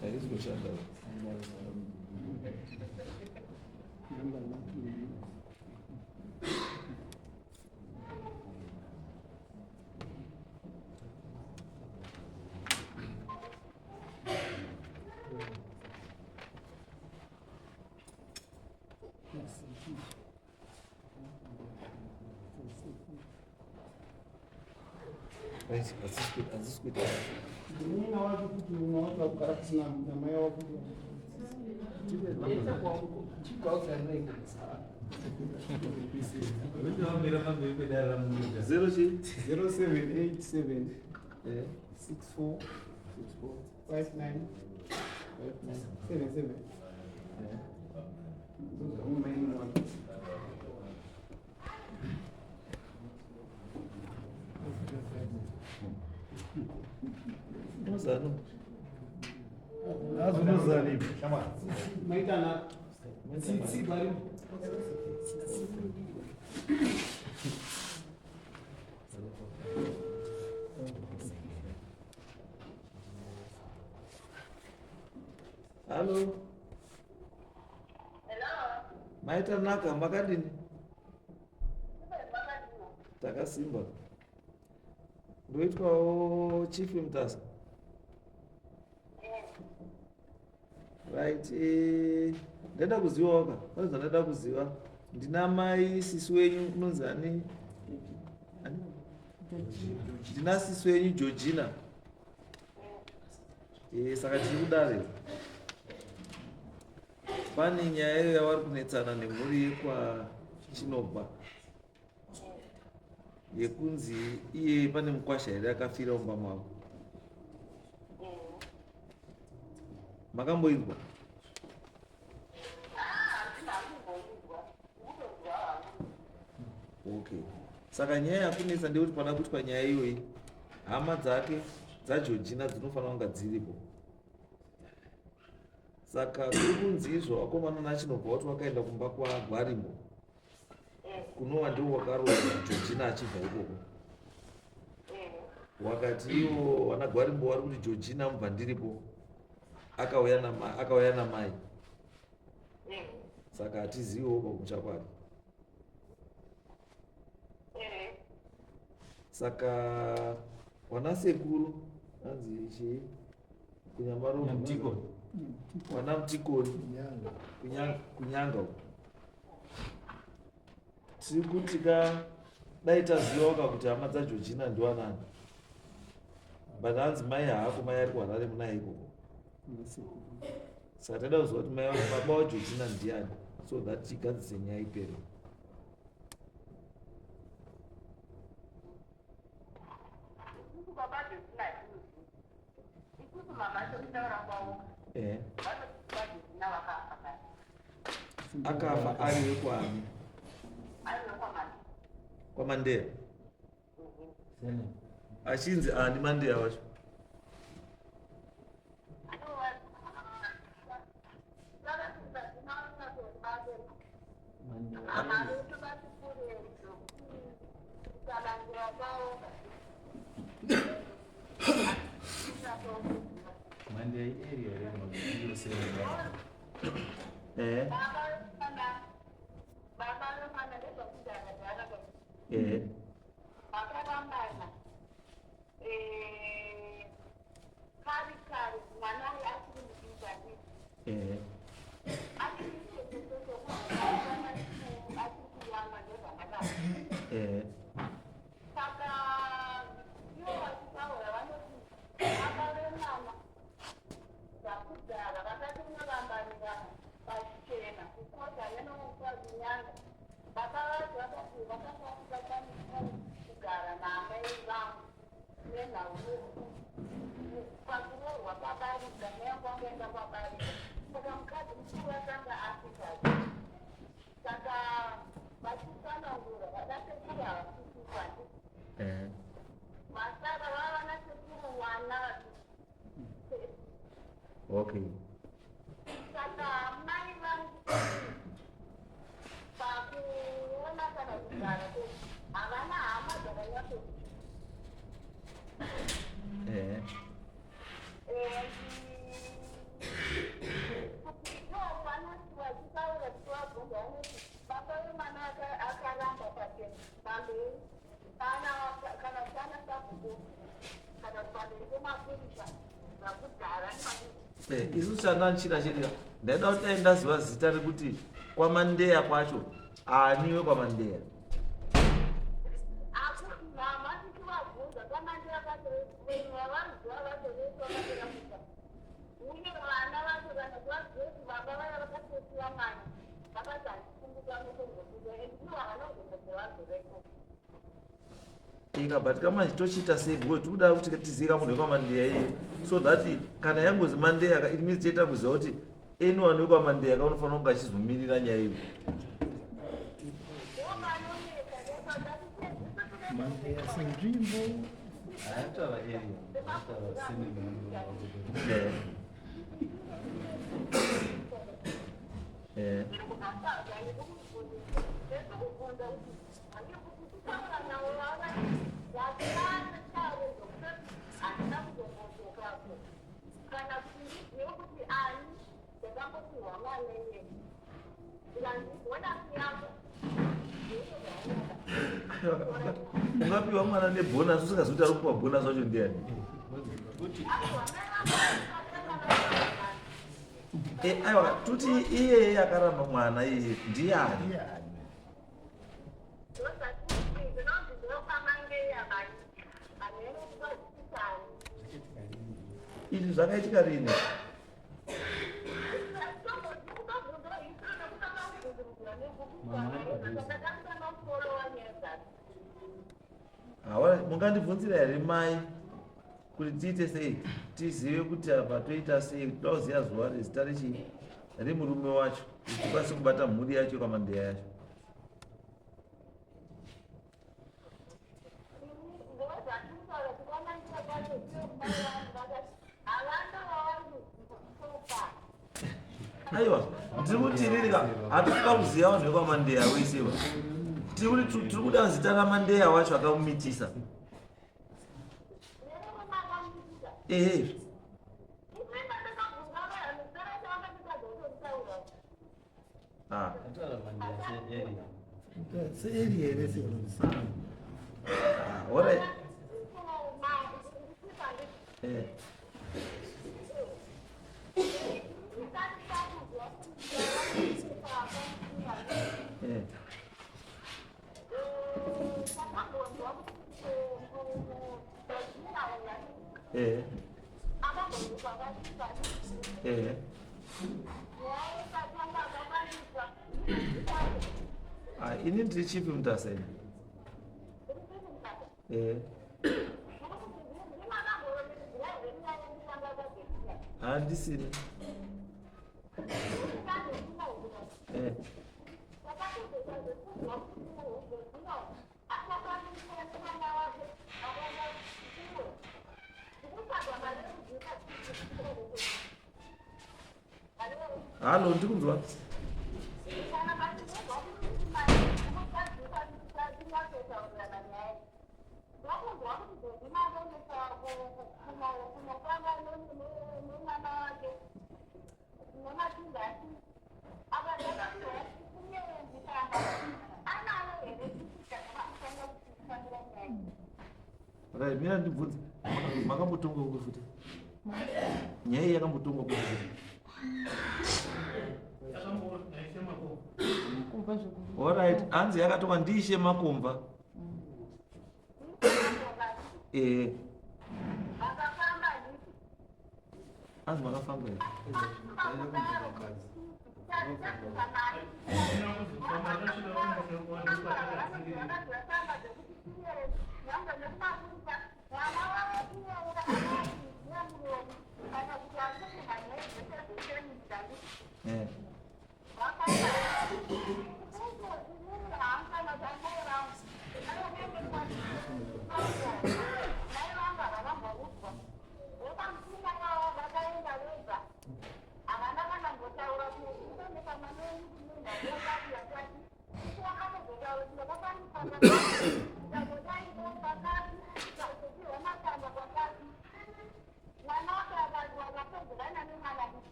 That is good. Chico outside, Zero chi? 0787 Eh. 64 59 77. Those are all main ones. Muzano. azunozani Maitana. Tsitsi bari. Hello. Hello. Maita naka makadini? Takasimba. Ndoitwawo chief Mutasa. Right. Ndenda kuziva waka. Kwanza ndenda kuziva. Ndina mai sisi wenyu kunonzani? Ndina sisi wenyu Georgina. Saka tiri kudare. Pane nyaya yavari kunetsana nemhuri yekwa Chinobva. Yekunzi iye pane mukwasha here akafira mumba mavo. Makamboinzwa? Okay. Saka nyaya yakunetsa ndekuti pana kuitwa nyaya iyoyi hama dzake dzaJeorgina dzinofanira kunga dziripo. Saka kuri kunzi izvo vakomana naChinobva kuti vakaenda kumba kwaGwarimbo kunova ndiwo wakarohwa Georgina achibva ikoko. Wakati ivo vana Gwarimbo vari kuti Georgina mubva ndiripo akauya namai. Saka hatiziviwo pakucha kwake. Saka wana sekuru anzi chii kunyamaro Mtikoni. wana Mtikoni kunyanga uko. Tiri kuti dai taziva kuti hama dzaJeorgina ndiwanani. But hanzi mai haako, mai ari kuHarare muna ikoko. Saka taida kuziva kuti baba waJeorgina ndiani, so that tigadzise nyaya ipere. Akafa ari wekwani? KwaMandeya. Achinzi ani Mandeya wacho. Mandeya area remo yose. Okay. Isu chandanchira chiri ndaida kuti ndaziva zita rekuti kwaMandeya kwacho aniwe kwaMandeya. But kama tochita sei bwo tikuda kuti tiziva munhu wekwamandeya iye so that kana yangozi mandeya it means tiita kuziva kuti anyone wekwamandeya kaunofanira kunge achizomirira nyaya iyo. Mandeya senzvimbo Haatava area, haatava sini. Ungapiwa mwana nebonus usingazoti ari kupa bonus wacho ndiani? Aiwa tuti iye akaramba mwana iye ndiani? Izvi zvakaitika rini? Mungandibvunzira here mai kuti tiite sei tizive kuti apa toita sei toda kuziva zuva rezita remurume wacho kuti tikwanise kubata mhuri yacho kwamandeya yacho. Aiwa ndiri kuti ririka hatikuda kuziva vanhu vekwamandeya wesiwa tiri kuda zita ramandeya wacho akamumitisa. Alright. Ini ndiri chipi Mutasa ini? Handisini. Halo, ndikunzwa. Right, mina ndibvunze makambotongwa kupi futi? Nyaya iyi yakambotongwa kupi futi? Alright, hanzi yakatongwa ndiishe Makomba. Hanzi makafamba here.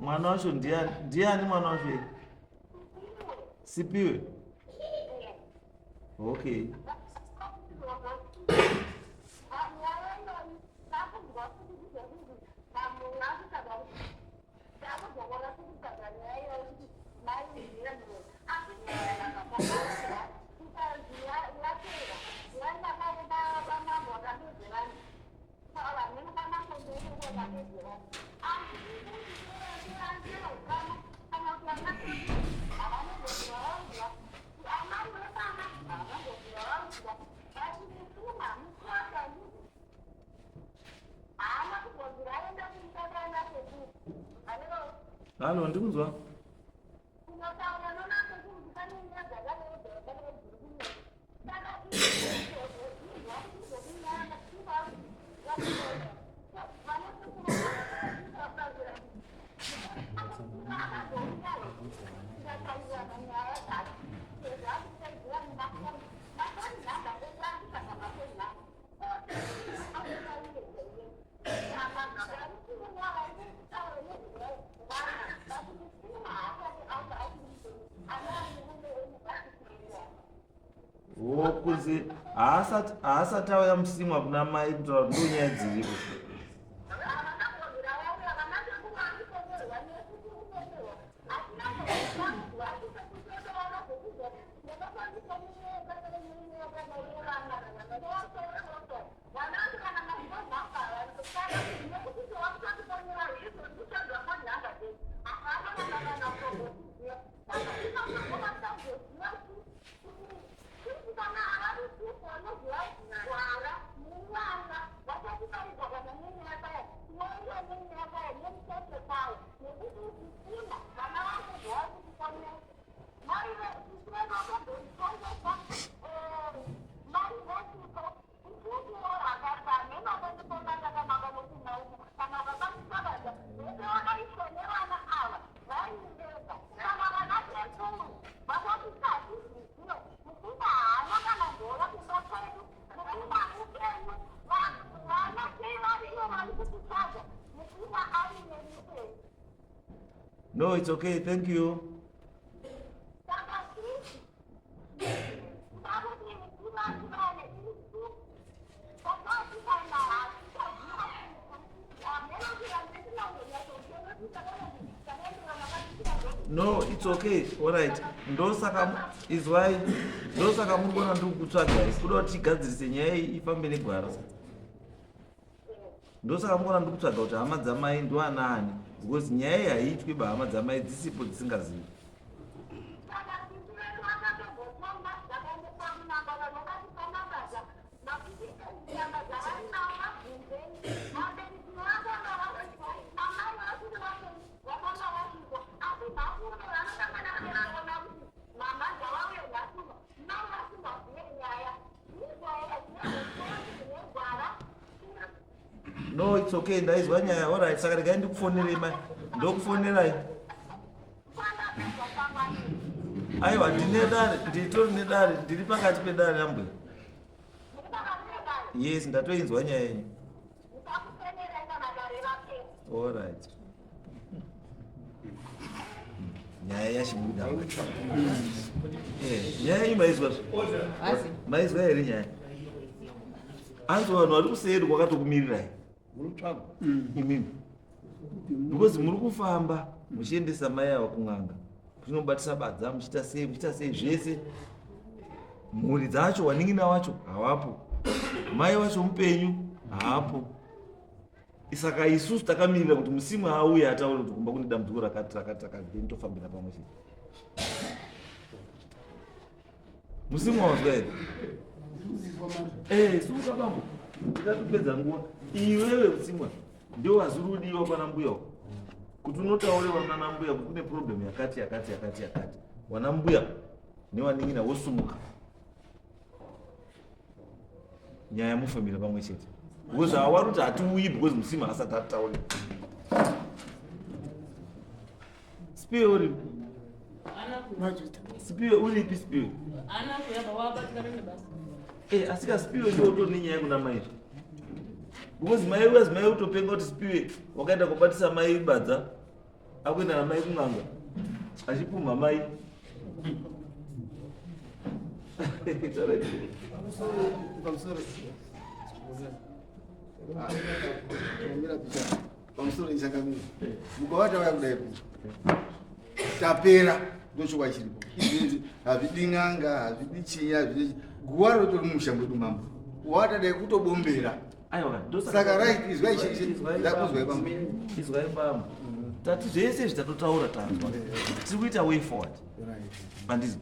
Mwana wacho ndiani mwana wacho? Sipiwe. Okay. Halo, ndikunzwa. Kuzi haasati auya musimwa kuna mai kutaura kuti ndonyaya dziripo. No, it's okay, thank you. No, it's okay, alright. Ndosaka murikuona ndikukutsvaga kuda kuti tigadzirise nyaya iyi ifambe negwara. Ndosaka murikuona ndikutsvaga kuti hama dzamai ndoanaani, because nyaya iyi haiitwi bahama dzamai dzisipo dzisingazivi. No, it's okay, ndaizwa nyaya. Alright, saka regai ndikufonerei mai. Ndokufonerai. Aiwa, nditori nedare, ndiri pakati pedare Ambuyah. Yes, ndatoinzwa nyaya yenyu. Alright. Nyaya yachibuda. Nyaya yenyu maizwa. Maizwa here nyaya. Anzi vanhu vari kuseri kwakatokumirirai. Imimi. Because muri kufamba muchiendesa mai avo kun'anga. Zvinobatisa badza muchiita sei zvese. Mhuri dzacho waning'ina wacho havapo. Mai wacho mupenyu haapo. Saka isusu takamirira kuti musimu auye ataure kuti kumba kune dambudziko rakati then tofambira pamwe chete. Musimu wazwa here? Suka bambo. Ndakupedza nguva. Iwewe musimwa ndio wazurudiwa pana Ambuyah. Kuti unotaura wana Ambuyah kuti kune problem yakati. Wana Ambuyah newaning'ina wosumuka. Nyaya mufambira pamwe chete. Because hawari kuti hatiuyi because musima asati ataura. Spiwe uripi? Spiwe uripi spiwe? Asika spiwe ndio utori nyaya kuna mai. Because mai utopenga kuti spiwe wakaenda kubatisa mai badza akuenda na mai kun'anga achipumha mai. Pamusoro ichakamira mukavata vaya kudai tapera ndochokwa chiripo. Havidi n'anga, havidi chinya, guwa rotori mumusha mwedu mambo watadai kutobombera. Saka right izwai ndakuzwai pamwe. Izwai pamwe. Tati zvese zvitatotaura tanzwa. Tiri kuita way forward. Handiti.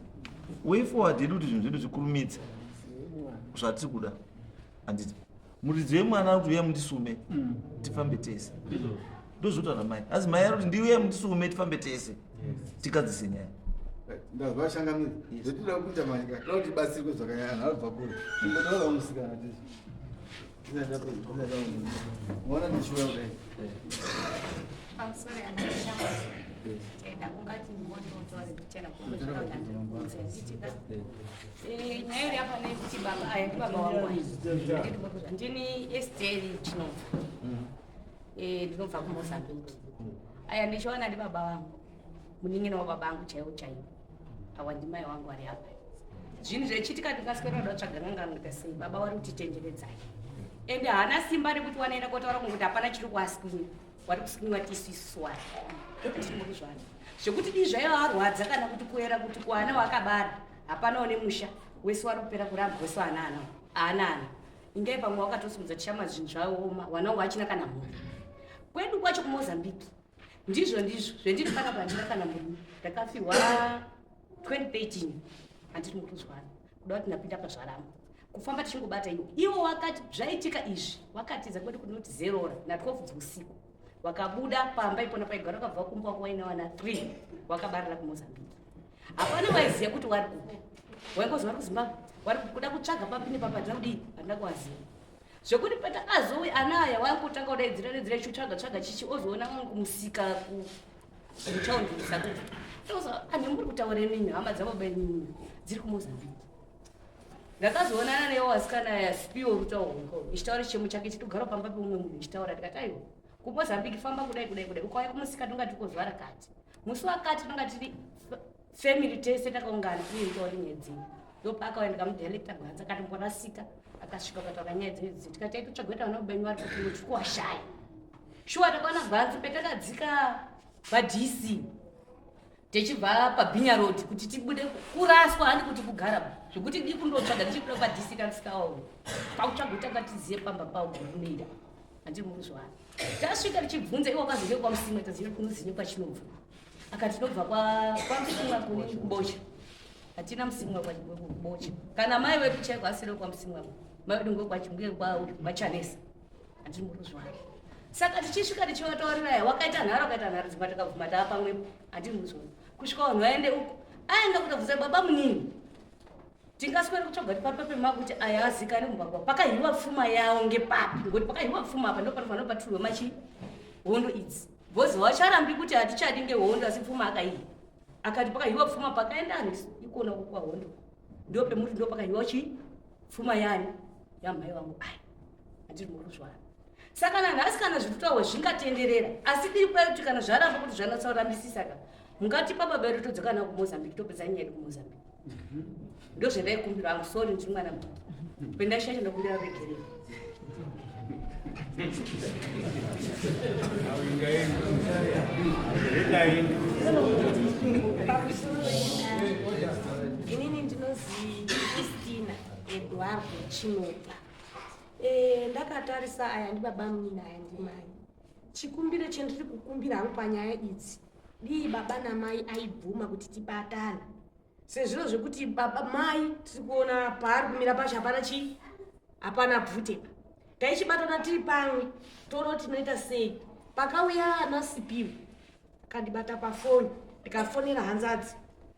Way forward yedu kuti zvinhu zvedu zvikurumidze. Zvatiri kuda. Handiti. Muridzi wemwana kuti uye mundisume tifambe tese. ndozotaura mai asi mai ari kuti ndiuye mutisukume tifambe tese tikadzise nyaya ndazva shangamidzi zvetinoda kuita manyika toda kuti batsirwe zvakanyanya anobva kure ndotaura musikana mona ndishuya kudai pamusoro yanashama tenda ungati ngototora kuchena kuzitika nyaya iri apa nekuti baba wangu ndini Esteri Chinova ndinobva kuMozambique aya ndichiona ndi baba wangu muning'ina wababa angu chaiwo chaiwo awa ndimai wangu ari apa zvinhu zvechitika ndikaswera kuda kutsvaga ngangano ndikasei baba wari kutitenderedzai ende haana simba rekuti wanoenda kotaura kunguti hapana chiri kuasikunya wari kusikinywa tisiswari timuruzvana zvekuti dii zvaiva arwadza kana kuti kuera kuti kuana wakabara hapanawo nemusha wese wari kupera kuramba wese ana ingai pamwe wakatosimudza tishama zvinhu zvaoma wanangu achina kana mhuri kwedu kwacho kuMozambique ndizvo zvendiri panapa ndina kana mhuri ndakafirwa 2013 handiri muruzvana kuda kuti ndapinda pazvarama kufamba tichingobata ivo wakati zvaitika izvi wakatiza kwedu kunoti 0 ora na12 dzeusiku wakabuda pamba ipona paigara wakabva kumba waina wana 3 wakabarira kuMozambique hapana waiziva kuti wari kupi waingozi wari kuZimbabwe wari kuda kutsvaga papini papadza kudii handina kuwaziva zvekuti patakazouya ana aya waingotanga kudaidzira chutsvaga chichi ozoona kumusika kuchaundurisa kuti toza ani muri kutaura nini hama dzababa nini dziri kuMozambique ndakazoonana newo wasikana yaspiwo rutauro ichitaura chemu chake chitogara pamba peumwe munhu ichitaura tikati aiwa kuMozambique famba kudai ukauya kumusika tongati ukozvara kati musi wakati tonga tiri family tese takaungana tiintauri nyaya dzino ndopakaenda kamudirector gwanza akati mborasika akasvika ukataura nyaya dzinedzi tikati aitotsvagoita vana upenyu vari kuti muchikuwashaya shuwa takaona gwanzi petakadzika padc tichibva pabhinya road kuti tibude kuraswa handi kuti kugara zvekuti dii kundotsvaga tichibuda padc tanisikawo pakutsvaga kuti akatiziye pamba pawo kumeida handiri muruzvana tasvika tichibvunza iwo akazenge kwamusimwe tazive kunozinye kwachinobva akati tinobva kwamusimwa kune kubocha hatina musimwa kubocha kana mai wedu chaiko asire kwamusimwa mai wedu ngekwachimbwe kwachanesa handiri muruzvana saka tichisvika tichivataurira wakaita nharo dzimba takabvuma taa pamwepo handiri muruzvana kusvika vanhu vaende uko aenda kutabvunza baba munini tingaswera kutsvaga tipape pemakuti aya azikane kumbakwa pakahiwa pfuma yawo ngepapi ngoti pakahiwa pfuma apa ndopanofanira paturwe machi hondo idzi bhozi vacharambi kuti hatichadi ngehondo asi pfuma akaihi akati pakahiwa pfuma pakaenda anhu ikona kukwa hondo ndo pemuti ndo pakahiwa chi pfuma yani yamhai vangu aya handiri muruzvana saka nanhasi kana zvitutaurwa zvingatenderera asi diri kwaikuti kana zvaramba kuti zvanatsaurambisisa ka mungatipa baba vedu todzakana kuMozambique topedza nyaya yedu kuMozambique ndo zvendaikumbira hangu sori ndiri mwana muti pendashaisha ndakumbira vegerera inini ndinozi Christina Eduardo Chinova ndakatarisa aya ndi baba munini aya ndi mai chikumbiro chendiri kukumbira hangu panyaya idzi dii baba namai aibvuma kuti tibatane sezviro zvekuti baba mai tiri kuona paari kumira pacho hapana chii hapana bvute taichibatana tiri pamwe toona kuti tinoita sei pakauya ana sipiwe kandibata pafoni ndikafonera hanzadzi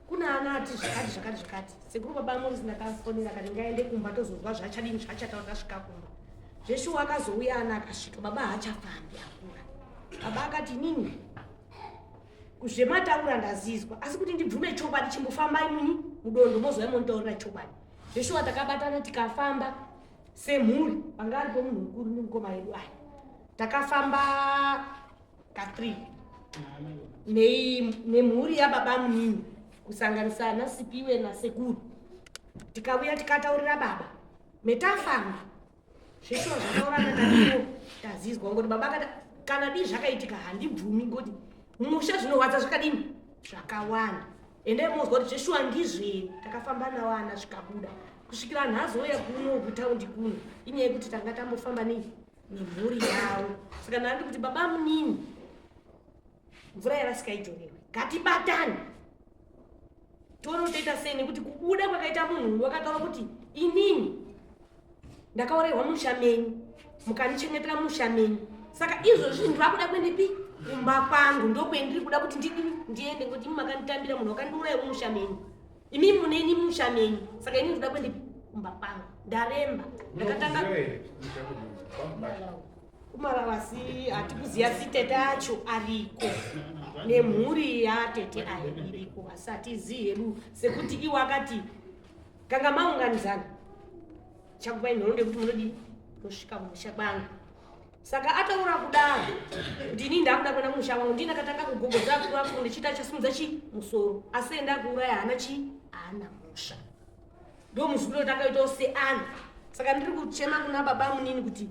kuna ana ati zvakati sekuru baba morisi ndakafonera kati ngaende kumba tozozwa zvachadini zvachataura tasvika kumba zveshuwa akazouya ana akasvika baba haachafambi akura baba akati nini kuzvemataura ndazizwa asi kuti ndibvume chokwadi chimbofambai munyi mudondo mozouya montaurira chokwadi zveshuwa takabatana tikafamba semhuri panga aripo munhu mukuru nemukoma yedu aya takafamba ka3 nemhuri yababa munini kusanganisa ana sipiwe nasekuru tikauya tikataurira baba metafamba zveshuwa zvataurana taiwo tazizwa ngoti baba akati kana dii zvakaitika handibvumi ngoti musha zvinorwadza zvakadini zvakawanda ende mozwa kuti zveshuwa ndizveni takafamba nawo ana zvikabuda kusvikira nhazouya kuno kutaundi kuno inyaya yekuti tanga tambofamba nemhuri yawo saka ndandi kuti baba munini mvura yarasikaitorewe ngatibatane toona kutoita sei nekuti kubuda kwakaita munhu wakataura kuti inini ndakaurayirwa musha menyu mukanichengetera musha menyu saka izvozvi ndirakuda kuendepi kumba kwangu ndokwendiri kuda kuti ndidini ndiende ngoti makanditambira munhu wakandiuraya mumusha menyu imi muneni mumusha menyu saka ini ndoda kuende kumba kwangu ndaremba ndakatanga kumaravasi hatikuziya sitete acho ariko nemhuri yatete ayo iriko asi hatizivi hedu sekuti iwo akati kanga maunganidzana chakupai nhoroondo yekuti munodii kusvika mumusha kwangu saka ataura kudaro kuti ini ndakuda kuenda mumusha wangu ndini akatanga kugogodza akuru akuru ndichiita chasimudza chi musoro asi enda kuuraya hana chi haana musha ndo muzukuru takaitawo seana saka ndiri kuchema kuna baba munini kuti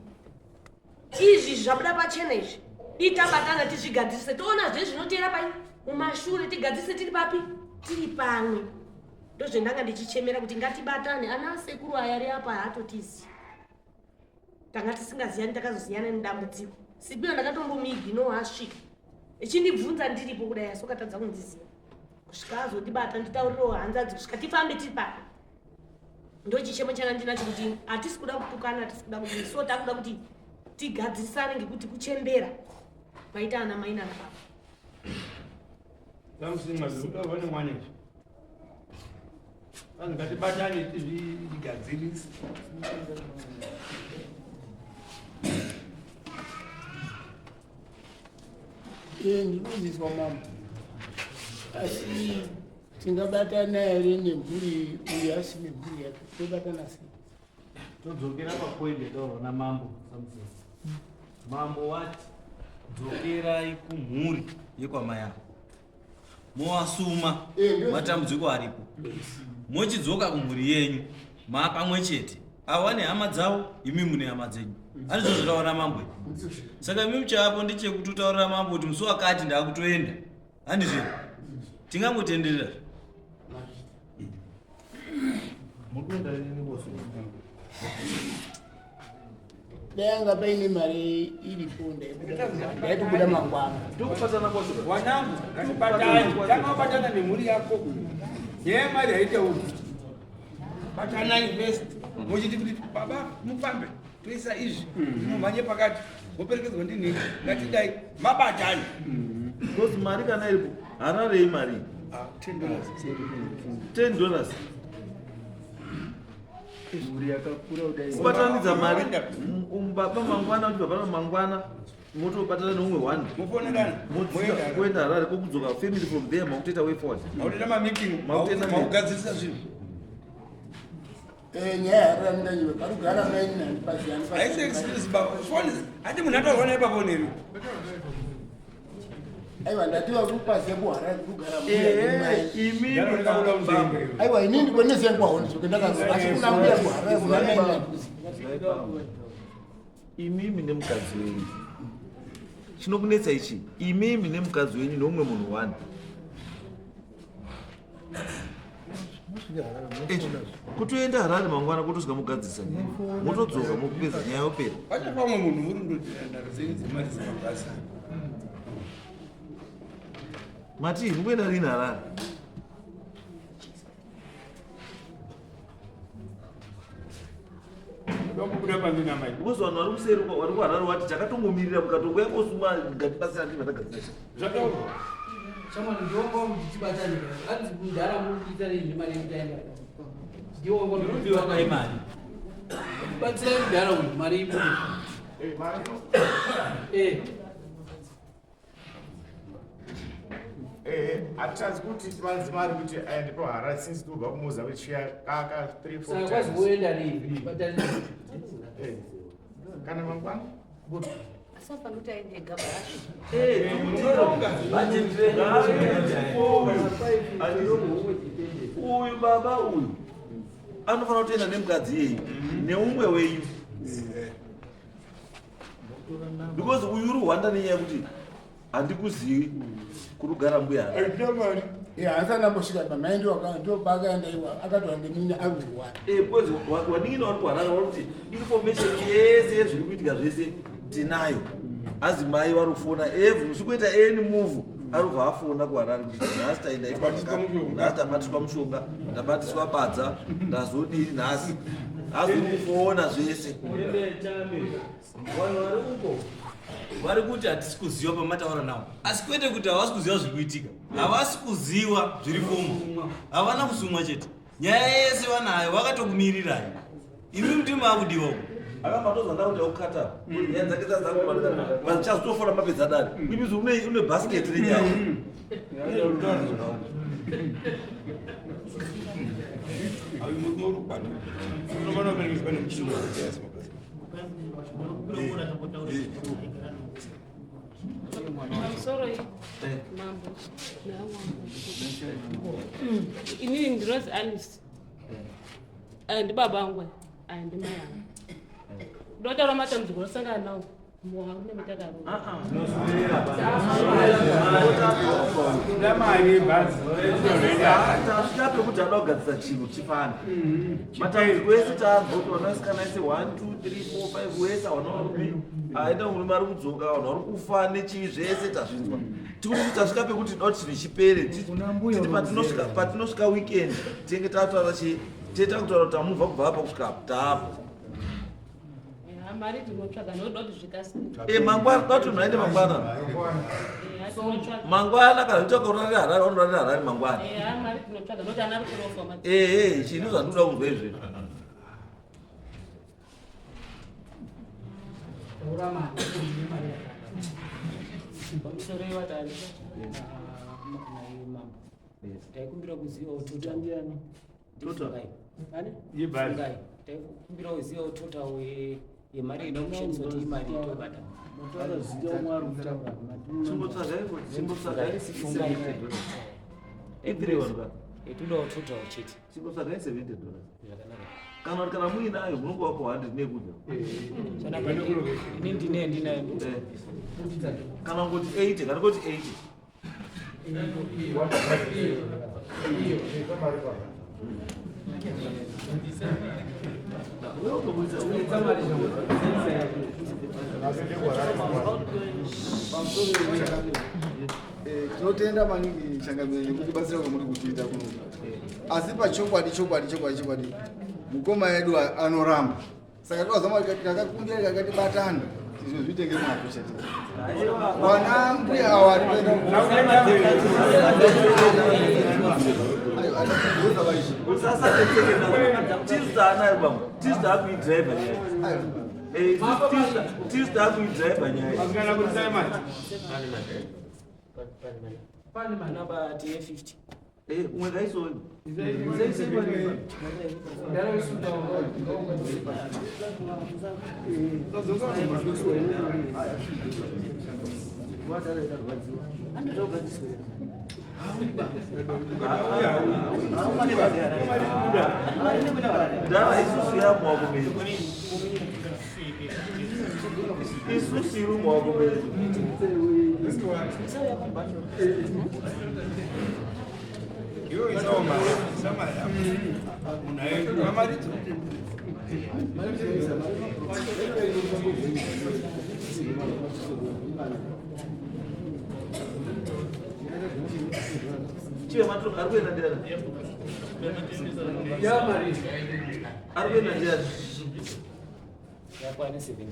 izvi zvabuda pachena izvi itabatana tizvigadzise toona zve zvinotera pai mumashure tigadzise tiri papi tiri pamwe ndozvendanga ndichichemera kuti ngatibatane ana sekuru aya ari apa haatotizi tanga tisingaziyani takazoziyana nedambudziko sibiro ndakatombomigino asvika echindibvunza ndiripo kudai asokatadza kundiziva kusvika azondibata nditaurirewo hanzadzi kusvika tifambe tiri papi ndochichemo changa ndinacho kuti hatisi kuda kutukana hatisi kuda kudii so takuda kuti tigadzisane ngekuti kuchembera paita ana mai nana baba tamusimazviudavane mwanechi vanhu ngatibatane tizvigadzirisi ndinoziviswa mama asi tingabatana here nemhuri uyo asine mhuri yake tobatana sei todzokera papoinde taurona mambo samusoro mambo wati dzokerai kumhuri yekwamai avo mowasuma matambudziko aripo mochidzoka kumhuri yenyu mapamwe chete ava nehama dzavo imi mune hama dzenyu andizvo zvotaura mambo saka imi muchapo ndechekuti utaurira mambo kuti musi wakati ndaakutoenda handizvo tingamutenderera mukuenda rini bosi dayanga paine mari iripo ndaitobuda mangwana tokupatana bosi wanangu ngatibatane takabatana nemhuri yako nyaya mari haitauri batanai best muchiti kuti baba mufambe toisa izvi mumhanye pakati moperekedzwa ndinhii ngatidai mabatane because mari kana iripo hararei mari $10 kubatanidza mari baba mangwana uchi baba mangwana motobatana neumwe 1 mofoneranakuenda harare kokudzoka family from there makutoita way forward mautenda mameeting maugadzirisa zvinhu nyaya harara mundanyiwe parugara hati munhu ataurwa naye pavoneri aiwa ndativa kupasiya kuharare kugara aiwa ini ndikwenesengwahonizoke ndakaasi kunakuya kuharare kunanaina imimi nemukadzi wenyu chinokunetsa ichi imimi nemukadzi wenyu neumwe munhu 1 kutoenda harare mangwana kutosvika mugadzisa motodzoka mokupedza nyaya yopera pane pamwe munhu uri ndondararo dzenyu dzemari dzemabasa mati mukuenda rini harare because vanhu vari kuseri vari kuharare wati takatongomirira mukatongoya kosuma ngatibasira ndi vatagadzisa zvataurwa Someone ndiongo mutibatani ati kudara mukuita nemari mutaenda ndiongo ndinodziwa imari batsira kudara kuti mari ipo hatitanzi kuti tivanzi mari kuti aende paharare since tobva kumozambique chiya kaka 3-4 saka kwazivoenda rivi batani kana mangwana uyu baba uyu anofanira kutoenda nemukadzi yeyu neumwe wenyu because uyu uri hwanda nenyaya kuti handikuzivi kurugara mbuya hasanambosvika pamaindi ndobakaendaiwa akatwa ndemina avirwa because waningina vari kuharara vari kuti information yese yezviri kuitika zvese tinayo azi mai vari kufona every zvichikuita any move ari kubva afona kuharare kuti nhasi taenda nhasi tabatiswa mushonga tabatiswa badza ndazodii nhasi aziri kufona zvese vanhu vari uko vari kuti hatisi kuziva pamataura navo, asi kwete kuti havasi kuziva zviri kuitika, havasi kuziva zviri fomo, havana kusumwa chete. Nyaya yese vanayo vakatokumirirai, imi ndimi makudiwa uku. Akambatoza kuti ukata yanzake dzazakubana vachazotofora mapedza dare ibizo une basket renyaya inini ndirozi Alice and baba wangu and mai yangu ndotaura matambudziko osangana nawo muwangu nemutakaro tasvika pekuti ada kugadzisa chinhu chifana matambudziko ese taanzotoona asikana ese 1 2 3 4 5 wese aona varume aita murume ari kudzoka vanhu vari kufa nechivi zvese tazvinzwa tikuti tasvika pekuti doti chinhu chipere patinosvika weekend tinenge tataura teta kutaura kuti tamubva kubva apa kusvika taapa mari tinotsvaga nodoti zvikasika mangwana doti unoende mangwana mangwana kana utoka urari harari unorari harari mangwana mari tinotsvaga noti ana ari kurofa chini zvandinoda kunzwa izvezvi pamusoro iwatarisa taikumbira kuziva ututa taikumbira kuziva ututa yemari inoda kushandiswa kuti imari itobata toda ututa chete kana muinayo munongovapo 100 nekudya ini ndinayo kana ngoti 80 kana kuti 80 tinotenda maningi changamire yekubatsira kwamuri kutiita kuno, asi pachokwadi mukoma yedu anoramba, saka twazama takakumbira takatibatana izvo zvitenge mwato chete wana Ambuyah awari pane manabati e50 umwe kaisoi ndava isusu yamwako medu isusu iri mwako medu chive matoko ari kuenda ndiani ari kuenda ndiani yakwana 70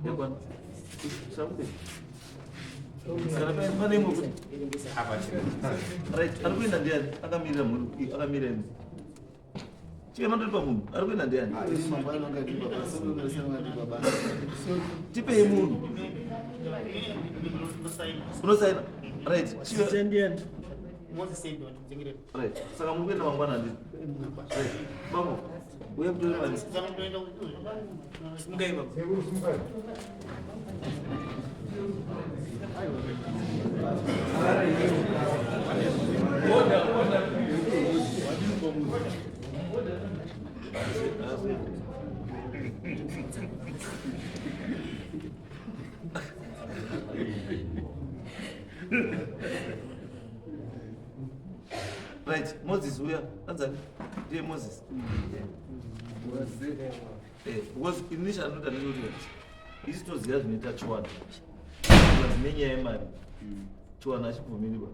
yakwana samude kana pane imwe kuti right ari kuenda ndiani akamirira mhuri akamirira imwe chive matori pamunhu ari kuenda ndiani tipei munhu unosaina right chive ndiani right saka muri kuenda mangwana ndini bamo uye kutori mani simukai baba right Moses uya anzani ndiye Moses because initially not ndinokuti isi toziva zvinoita chiwana zinenyaya yemari chiwana achibvumiri ba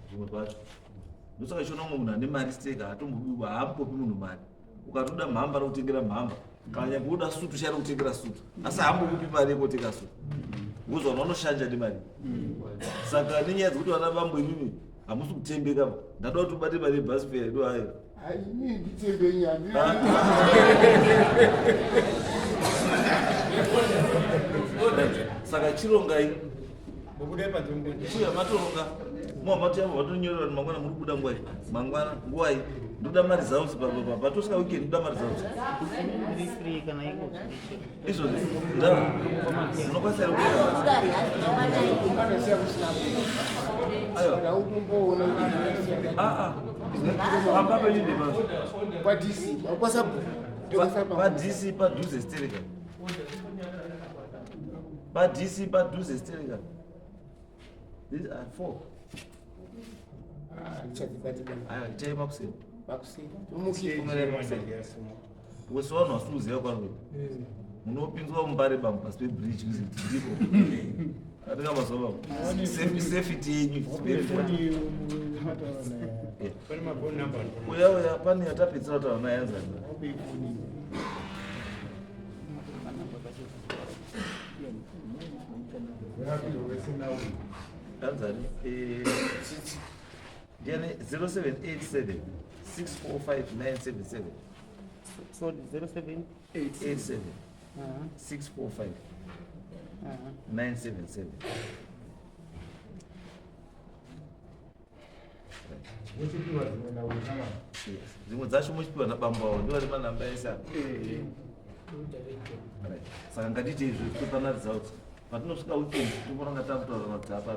zvimwe zvacho ndosaka ichiona mumwe munhu ane mari steka hatombobiwa haambopi munhu mari ukatoda mhamba rekutengera mhamba kana nyange uda sutu chairi kutengera sutu asi haambokupi mari yekutenga sutu Ngozwa vanoshanja nemari. Saka nenyaya dzekuti vana vambo imimi hamusi kutembeka. Ndada kuti ubate mari yebhasi fare ndo hayo. Hayi nditembe nyambi. Saka chirongai. Bokude padzongo. Kuya matoronga. Mwamatiyamo vatonyorera kuti mangwana muri kuda nguwai. Mangwana nguwai. Ndoda mari zausi baba patosvika weekend ndoda mari zausi. Izvo unokwanisa here pamba penyinde padhisi padhuze stereka padhisi padhuze stereka. These are 4. Itai makuseni wese vanhu vasiuziva kwaro munopinzwa mumbare pasi pebridge ndipo atinga mazuva safety yenyu uya pane yatapedzera kuti havana yanzani yanzani ndiani 0787 645 977. So 0787 645 977. Dzimwe dzacho muchipiwa nabambawo ndiwo ari manhamba ese apa. Saka ngatite izvo topanaridza kuti patinosvika weekend tombonanga tamutaura kuti apa.